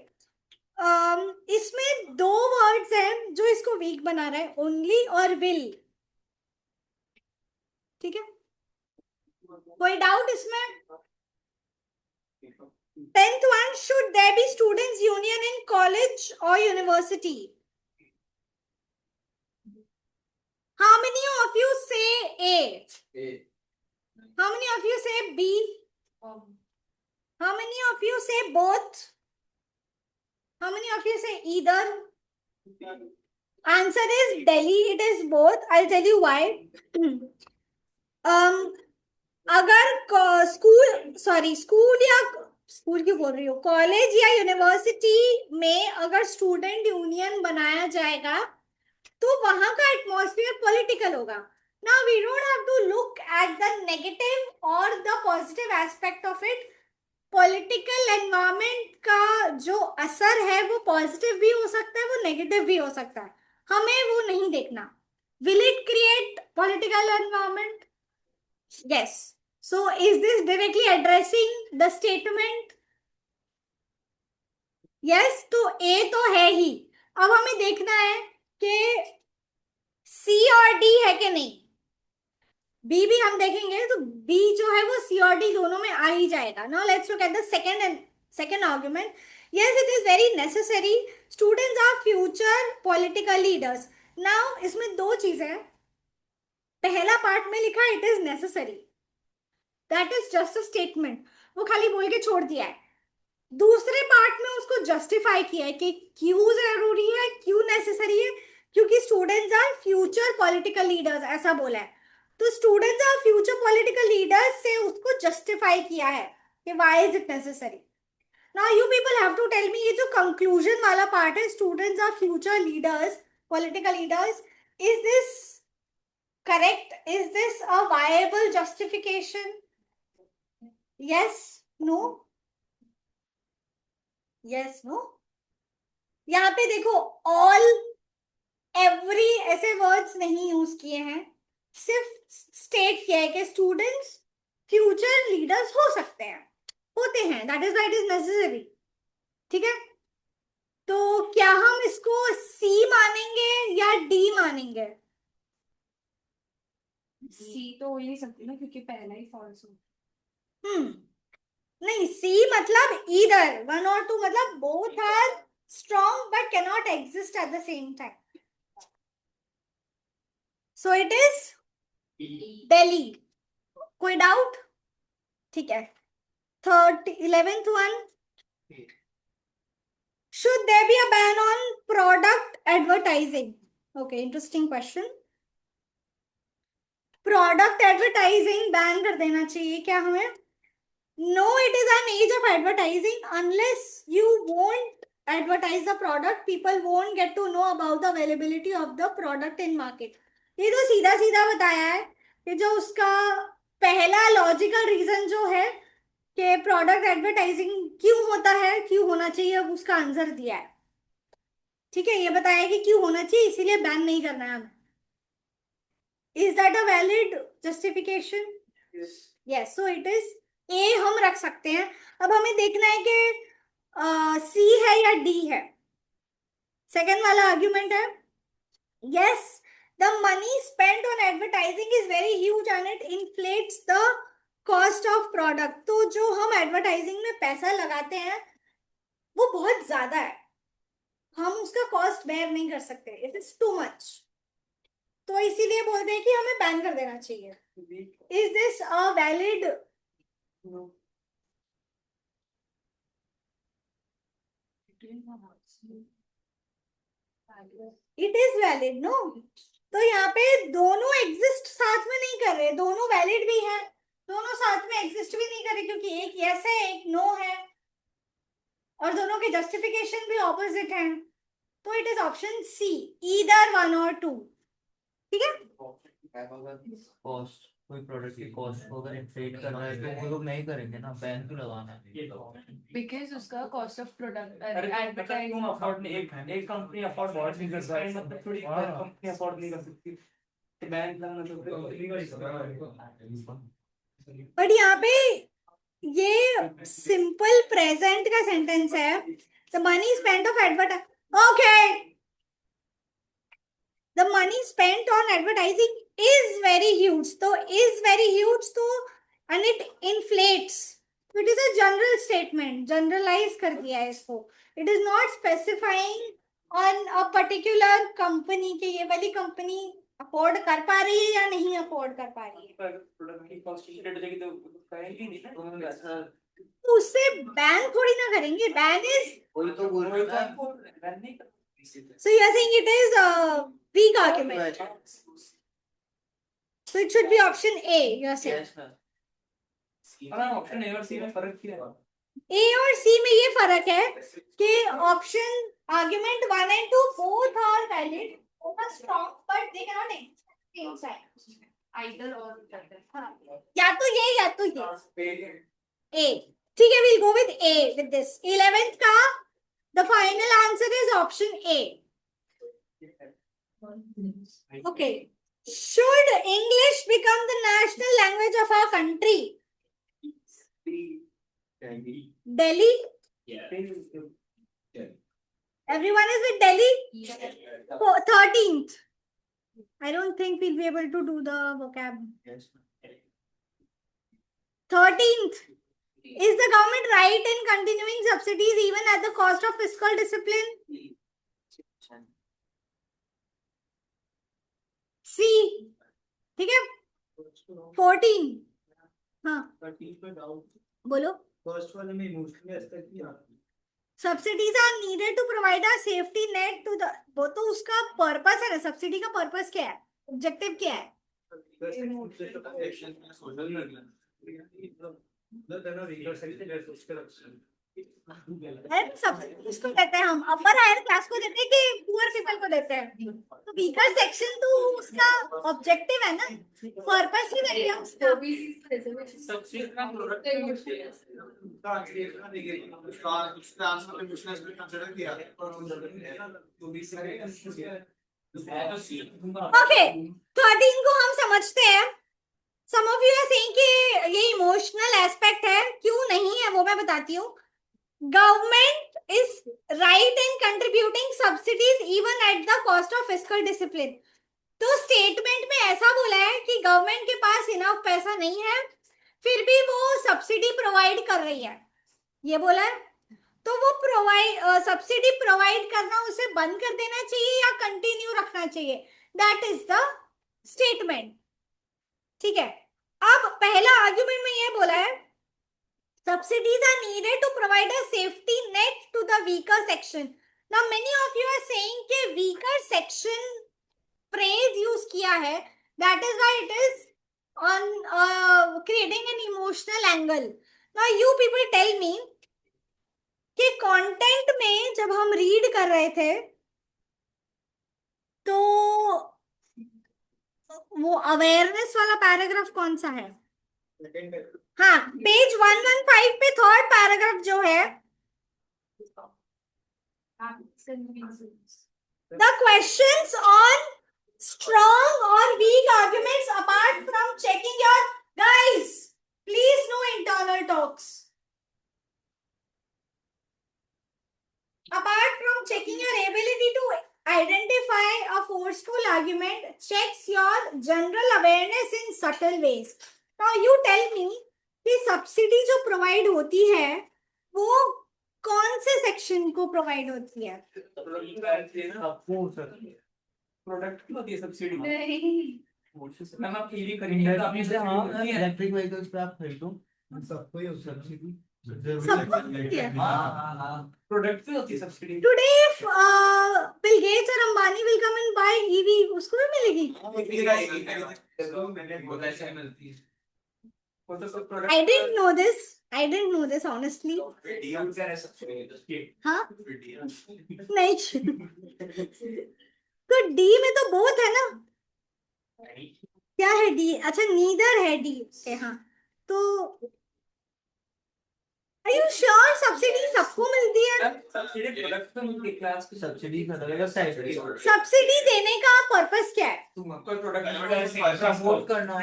इसमें दो words हैं जो इसको weak बना रहा है, only और will. ठीक है. कोई डाउट इसमें? 10th one, should there be students union in college or university? How many of you say A? How many of you say B? How many of you say both? How many of you say either? Answer is Delhi. It is both. I'll tell you why. अगर school या school क्यों बोल रही हूँ, college या university में अगर student union बनाया जाएगा तो वहां का एटमॉस्फेयर पॉलिटिकल होगा. Now we don't have to look at the negative or the positive aspect of it. Political environment का जो असर है वो पॉजिटिव भी हो सकता है, वो नेगेटिव भी हो सकता है, हमें वो नहीं देखना. Will it create political environment? Yes. So is this directly addressing the statement? Yes. तो ए तो है ही. अब हमें देखना है कि सी और डी है कि नहीं. बी भी हम देखेंगे, तो बी जो है वो सी और डी दोनों में आ ही जाएगा. Now let's look at the second argument. Yes, it is very necessary. Students are future political leaders. Now इसमें दो चीजें हैं. पहला पार्ट में लिखा it is necessary, that is just a statement, वो खाली बोल के छोड़ दिया है. दूसरे पार्ट में उसको जस्टिफाई किया है कि क्यों जरूरी है, क्यों नेसेसरी है, क्योंकि students are future political leaders, ऐसा बोला है. तो students are future political leaders से उसको जस्टिफाई किया है कि why is it necessary. Now you people have to tell me, ये जो कंक्लूजन वाला पार्ट है, students are future leaders, political leaders, is this correct? Is this a viable justification? Yes, no, yes, no. यहाँ पे देखो, all, every ऐसे words नहीं use किए हैं, सिर्फ स्टेट किया है कि स्टूडेंट्स फ्यूचर लीडर्स हो सकते हैं, होते हैं, that is why it is necessary. ठीक है. तो क्या हम इसको सी मानेंगे या डी मानेंगे? सी तो हो ही नहीं सकती ना, क्योंकि पहला ही फॉल्स हो. नहीं, सी मतलब ईदर वन और टू, मतलब both are strong but can not exist at the same time. So it is Delhi. कोई डाउट? ठीक है. 11th one. Should there be a ban on product advertising? Okay, interesting question. Product advertising ban कर देना चाहिए क्या हमें? No, it is an age of advertising. Unless you won't advertise the product, people won't get to know about the availability of the product in market. ये तो सीधा सीधा बताया है कि जो उसका पहला लॉजिकल रीजन जो है कि प्रोडक्ट एडवर्टाइजिंग क्यों होता है, क्यों होना चाहिए, अब उसका आंसर दिया है. ठीक है, ये बताया कि क्यों होना चाहिए, इसीलिए बैन नहीं करना है हमें. Is that a valid justification? Yes. So it is a हम रख सकते हैं. अब हमें देखना है कि सी है या डी है. सेकेंड वाला आर्ग्यूमेंट है, yes, the money spent on advertising is very huge and it inflates the cost of product. तो जो हम एडवर्टाइजिंग में पैसा लगाते हैं वो बहुत ज्यादा है, हम उसका कॉस्ट बेयर नहीं कर सकते, इट इज टू मच. तो इसीलिए बोलते हैं कि हमें बैन कर देना चाहिए. Is this a valid? It is valid. No, तो यहाँ पे दोनों एग्जिस्ट साथ में नहीं कर रहे, दोनों वैलिड भी है, दोनों साथ में एग्जिस्ट भी नहीं कर रहे, क्योंकि एक यस है एक नो है, और दोनों के जस्टिफिकेशन भी ऑपोजिट हैं. तो it is option C, either one और टू. ठीक है. कॉस्ट, कोई प्रोडक्ट की कॉस्ट को अगर इन्फ्लेट कर रहा है तो वो लोग नहीं करेंगे ना, बैन क्यों लगाना है? बिकॉज उसका कॉस्ट ऑफ प्रोडक्ट अरे तुम एडवर्टाइजिंग अफोर्ड नहीं, एक कंपनी अफोर्ड नहीं कर सकती, मतलब थोड़ी कंपनी अफोर्ड नहीं कर सकती, बैंक लगना तो. बट यहाँ पे ये सिंपल प्रेजेंट का सेंटेंस है. The money spent of advertise, okay, the money spent on advertising is very huge. तो इज वेरी ह्यूज, तो and it inflates, it is a general statement, generalize कर दिया है इसको. It is not specifying on a particular company के ये वाली company afford कर पा रही है या नहीं अफोर्ड कर पा रही है. प्रोडक्ट की कॉस्ट रेट हो जाएगी तो कहेंगे नहीं ना, तो उससे बैन थोड़ी ना करेंगे. बैन इज, कोई तो बोल रहा है बैन नहीं कर. so you are saying it is a weak argument, so it should be option A, you are saying. Yes ma'am. हाँ, ऑप्शन ए और सी में फर्क क्या है? A और C में ये फर्क है कि option argument 1 and 2 both are valid, both are strong, but they cannot exist. Either or better. हाँ, या तो ये या तो ये A. ठीक है, we'll go with A with this. 11th का the final answer is option A. Okay. Should English become the national language of our country? Delhi? Everyone is with Delhi? 13th. I don't think we'll be able to do the vocab. 13th. Is the government right in continuing subsidies even at the cost of fiscal discipline? C. ठीक है? 14. हाँ, बोलो. First वाले में emotionally aspect किया Subsidies are needed to provide a safety net to the. वो तो उसका पर्पस है ना. सब्सिडी का पर्पस क्या है? ऑब्जेक्टिव क्या है? सब्सिडी किसको देते हैं हम? अपर हायर क्लास को देते हैं कि पुअर पीपल को देते हैं? तो वीकर सेक्शन तो उसका ऑब्जेक्टिव है ना, पर्पस ही नहीं है उसका. ओके, 13 को हम समझते हैं. सम ऑफ यू आर सेइंग कि ये इमोशनल एस्पेक्ट है. क्यों नहीं है वो मैं बताती हूँ. Government is right in contributing subsidies even at the cost of fiscal discipline. तो स्टेटमेंट में ऐसा बोला है कि गवर्नमेंट के पास इनफ पैसा नहीं है, फिर भी वो सब्सिडी प्रोवाइड कर रही है, ये बोला है. तो वो सब्सिडी प्रोवाइड करना उसे बंद कर देना चाहिए या कंटिन्यू रखना चाहिए? That is the statement. ठीक है. अब पहला आर्गुमेंट में ये बोला है subsidies are needed to provide a safety net to the weaker section. Now many of you are saying कि weaker section phrase use किया है, that is why it is on creating an emotional angle. Now you people tell me कि content में जब हम read कर रहे थे तो वो अवेयरनेस वाला पैराग्राफ कौन सा है? हाँ, पेज 115 पे थर्ड पैराग्राफ जो है, the questions on strong or weak arguments apart from checking your guys, please no internal talks. Apart from checking your ability to identify a forceful argument, checks your general awareness in subtle ways. Now you tell me कि subsidy जो provide होती है वो कौन से section को provide होती है? प्रोडक्ट की होती है सब्सिडी. नहीं. मैम आप ईवी करेंगे इलेक्ट्रिक व्हीकल्स पे आप खरीदो सबको ही सब्सिडी प्रोडक्ट की होती है subsidy. Today if Bill Gates और Ambani will come and buy EV, उसको भी मिलेगी? I didn't know this honestly. हाँ, नहीं. तो D में तो बोथ है ना? क्या है D? अच्छा, नीदर है D. हाँ, तो Are you sure सब्सिडी सबको मिलती है? सब्सिडी प्रोडक्ट तो मिलती है. क्लास की सब्सिडी का अलग साइड है. सब्सिडी देने का पर्पस क्या है? कोई प्रोडक्ट प्रमोट करना.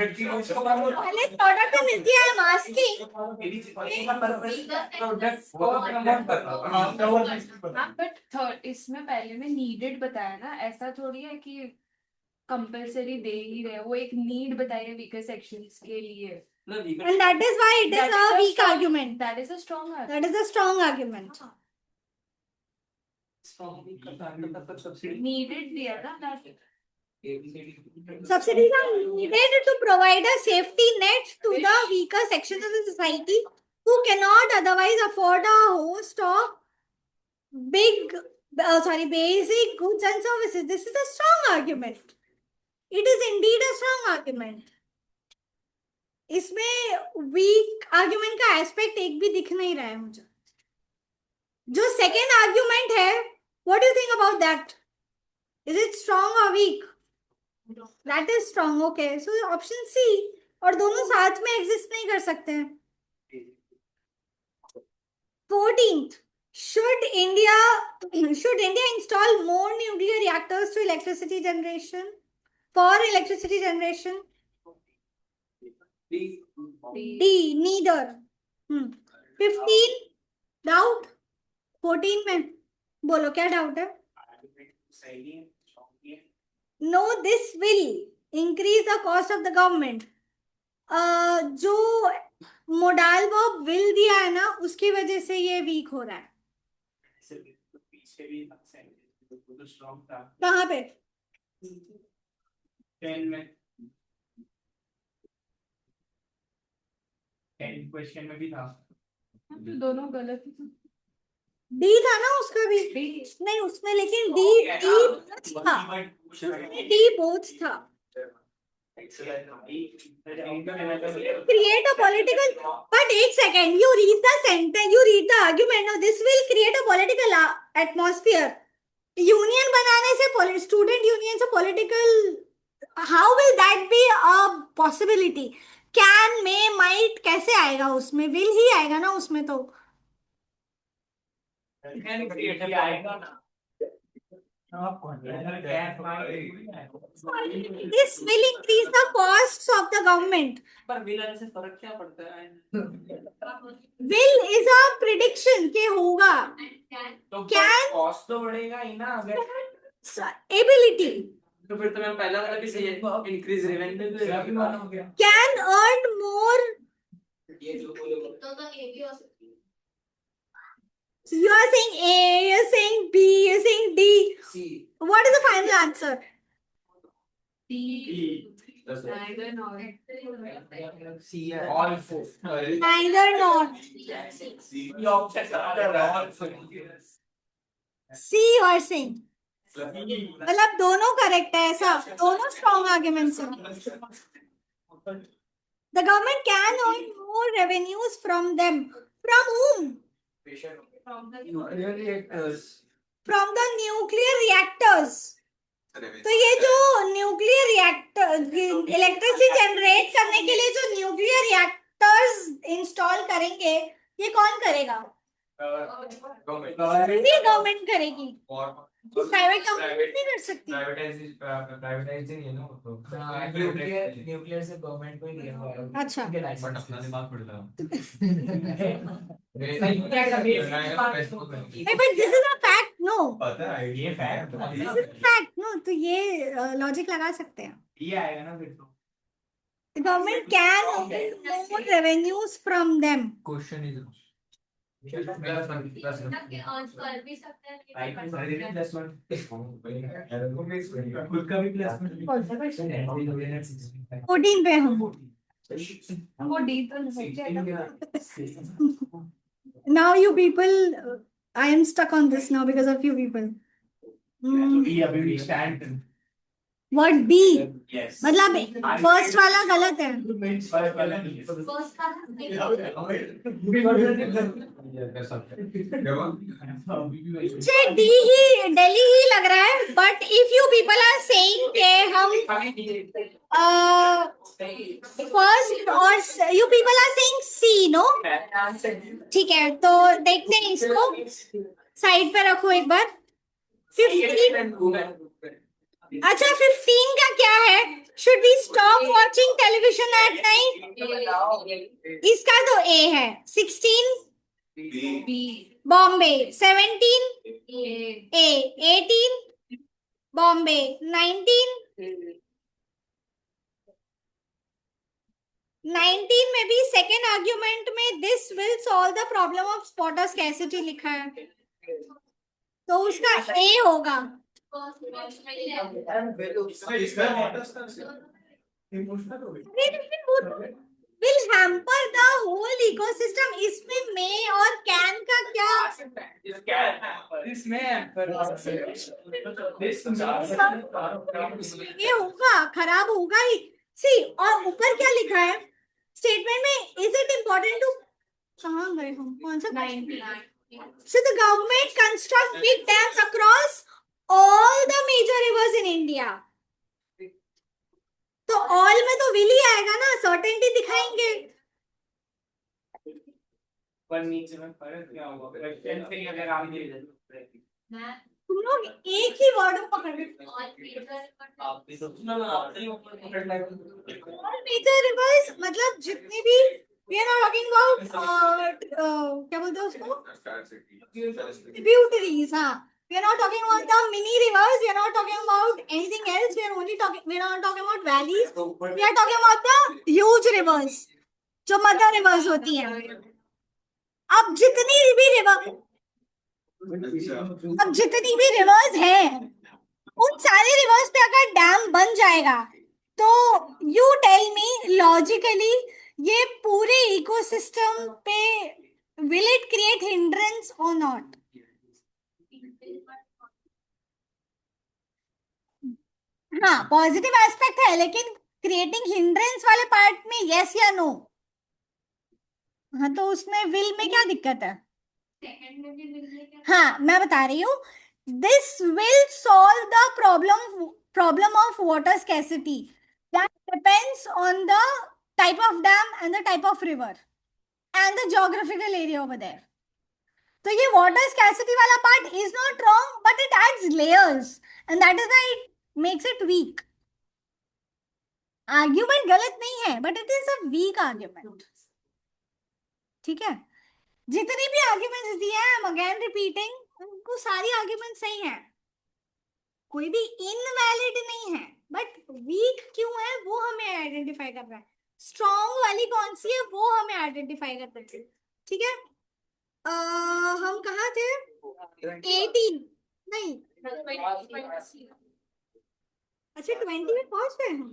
पहले प्रोडक्ट मिलती है मास्क की. प्रोडक्ट को प्रमोट करना. हाँ, बट थर्ड इसमें पहले में नीडेड बताया ना, ऐसा थोड़ी है कि कंपलसरी दे ही रहे. वो एक नीड बताई है वीकर सेक्शंस के लिए. And that is why it is a weak argument. That is a strong argument. That is a strong argument. Needed दिया था ना. Subsidies are needed to provide a safety net to the weaker sections of the society who cannot otherwise afford a host of basic goods and services. This is a strong argument. It is indeed a strong argument. इसमें weak argument का aspect एक भी दिख नहीं रहा है मुझे. जो सेकेंड आर्ग्यूमेंट है, what do you think about that? Is it strong और weak? That is strong. Okay, so option C. और दोनों साथ में एग्जिस्ट नहीं कर सकते हैं. 14th, should India install more nuclear reactors to electricity generation for electricity generation? D, neither. 15, doubt. 14 में बोलो क्या डाउट है. No, this will increase the cost of the government. जो मोडाल वर्ब विल दिया है ना, उसकी वजह से ये वीक हो रहा है. कहाँ पे? 10 में 10 क्वेश्चन में भी था. दोनों गलत है. डी था ना उसका भी. नहीं उसमें, लेकिन डी था. उसमें डी बोथ था. Create a political, but एक second, you read the sentence, you read the argument. Now this will create a political atmosphere. Union बनाने से student union से political, how will that be a possibility? Can, may, might कैसे आएगा उसमें? will ही आएगा ना उसमें तो. This will increase the costs of the government. पर विलन से फर्क क्या पड़ता है? Will is a prediction के होगा. तो Can, कॉस्ट तो बढ़ेगा ही ना अगर. ability, तो फिर तो मैं पहला वाला भी सही है. Increase revenue can earn more. So you are saying A, you are saying B, you are saying D. What is the final answer? D. Neither nor. All four. Neither nor. C you are saying. मतलब दोनों correct है ऐसा. दोनों strong arguments हैं. The government can earn more revenues from them. From whom? From the nuclear reactors. तो ये जो nuclear reactor electricity generate करने के लिए जो न्यूक्लियर रिएक्टर्स इंस्टॉल करेंगे, ये कौन करेगा? गवर्नमेंट करेगी. प्राइवेट कंपनी नहीं कर सकती. प्राइवेटाइजिंग है ना तो. न्यूक्लियर से गवर्नमेंट को ही दिया हुआ है. अच्छा. अपना दिमाग पड़ता है. But this is a fact. No, पता है ये fact. This is fact. No, तो ये लॉजिक लगा सकते हैं. ये आएगा ना फिर तो. The government can earn more revenues from them. Question is खुद का भी प्लस 14 पे हम. वो D तो नहीं है. Now you people, I am stuck on this now because of you people. अभी स्टैंड. What B? यस. मतलब फर्स्ट वाला गलत है. मुझे डी ही, दिल्ली ही लग रहा है. But if you people are saying के हम फर्स्ट, और you people are saying C, no. ठीक है, तो देखते हैं इसको. साइड पे रखो एक बार. 15. अच्छा, 15 का क्या है? Should we stop watching television at night? इसका तो ए है. 16 B. बॉम्बे. 17 A. ए. 18 बॉम्बे. 19 में भी सेकेंड आर्ग्यूमेंट में this will solve the problem of spotter scarcity लिखा है, तो उसका ए होगा. Will hamper the whole ecosystem. इसमें may और can का क्या? ये होगा, खराब होगा ही. सी, और ऊपर क्या लिखा है स्टेटमेंट में? इज इट इम्पोर्टेंट टू, कहाँ गए हम, कौन सा? 99. So the government construct big dams across all the major rivers in India. तो ऑल में तो विल ही आएगा ना, सर्टेनिटी दिखाएंगे। पर नीचे में फर्क क्या होगा? से अगर आप तुम लोग एक ही वर्ड को पकड़ रहे हो। आप भी तो All major rivers मतलब जितनी भी, we are not talking about क्या बोलते हैं उसको, tributaries, हाँ, we are not talking about the mini rivers, we are not talking about anything else, we are not talking about valleys, we are talking about the huge rivers, जो mother rivers होती हैं। अब जितनी भी reverse हैं, उन सारे reverse पे अगर डैम बन जाएगा तो यू टेल मी लॉजिकली ये पूरे इकोसिस्टम पे विल इट क्रिएट हिंड्रेंस और नॉट? हाँ, पॉजिटिव एस्पेक्ट है, लेकिन क्रिएटिंग हिंड्रेंस वाले पार्ट में यस या नो? हाँ, तो उसमें विल में क्या दिक्कत है? हाँ, मैं बता रही हूँ, this will solve the problem of water scarcity that depends on the type of dam and the type of river and the geographical area over there. तो ये water scarcity वाला part is not wrong, but it adds layers and that is why it makes it weak. Argument गलत नहीं है, but it is a weak argument. ठीक है, जितनी भी arguments दिए हैं, I'm again repeating, उनको सारी arguments सही हैं, कोई भी इनवैलिड नहीं है, बट वीक क्यों है वो हमें आइडेंटिफाई करना है, स्ट्रॉन्ग वाली कौन सी है वो हमें आइडेंटिफाई करना है। ठीक है, हम कहाँ थे? 18 नहीं, अच्छा 20 में पहुंच गए हम।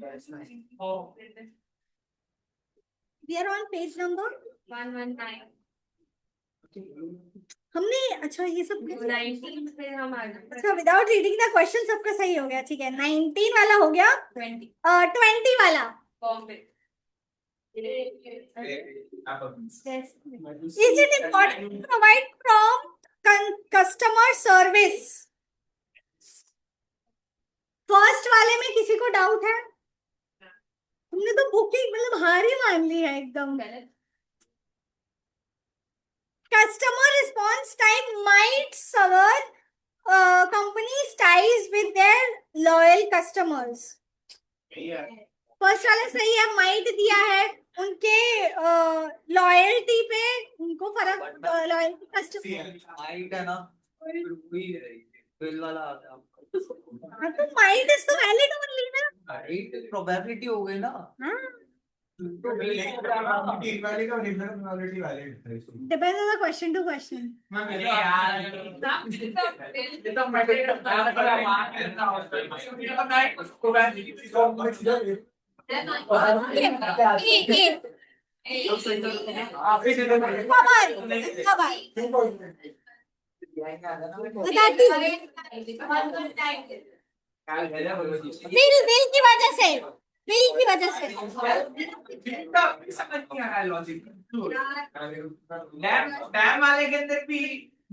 We are on page number 119 हमने, अच्छा ये सब 19 पे हम आ गए। अच्छा, विदाउट रीडिंग द क्वेश्चन सबका सही हो गया। ठीक है, 19 वाला हो गया, 20 वाला, Bombay. Is it important to provide prompt customer service? First वाले में किसी को डाउट है? तुमने तो बुकिंग मतलब हार ही मान ली है एकदम। Customer response time might sever company's ties with their loyal customers. First वाला सही है, माइट दिया है, उनके लॉयल्टी पे उनको फर्क, लॉयल्टी कस्टमर हाइट है ना, बिल वाला आता है आपका। तो माइट इज तो वैलिड ओनली ना, हाइट प्रोबेबिलिटी हो गई ना। हाँ, इनवैलिड और invalid valid depends on the question to question. Bill bill की वजह से, बिल की वजह से समझ नहीं आ रहा है लॉजिक। डैम वाले के अंदर भी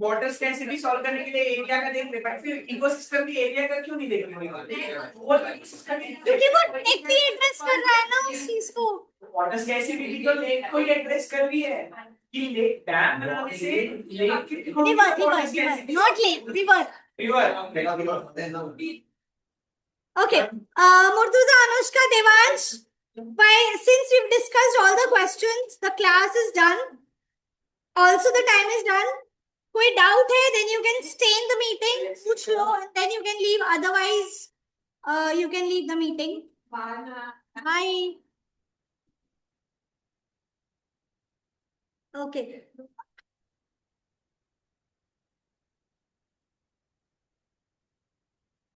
वाटर स्कैर्सिटी सॉल्व करने के लिए एरिया का देख रहे, बट फिर इकोसिस्टम की एरिया का क्यों नहीं देख रहे? वो इकोसिस्टम क्योंकि वो टेक एड्रेस कर रहा है ना उस चीज को। वाटर स्कैर्सिटी भी तो लेक को ही एड्रेस कर रही है कि लेक डैम बनाने से लेक की river river not lake, river river. Okay, Murtuza, Anushka, Devansh, since we've discussed all the questions, the class is done. Also, the time is done. कोई doubt है, then you can stay in the meeting, पूछ लो, and then you can leave. Otherwise, you can leave the meeting. Bye. Okay.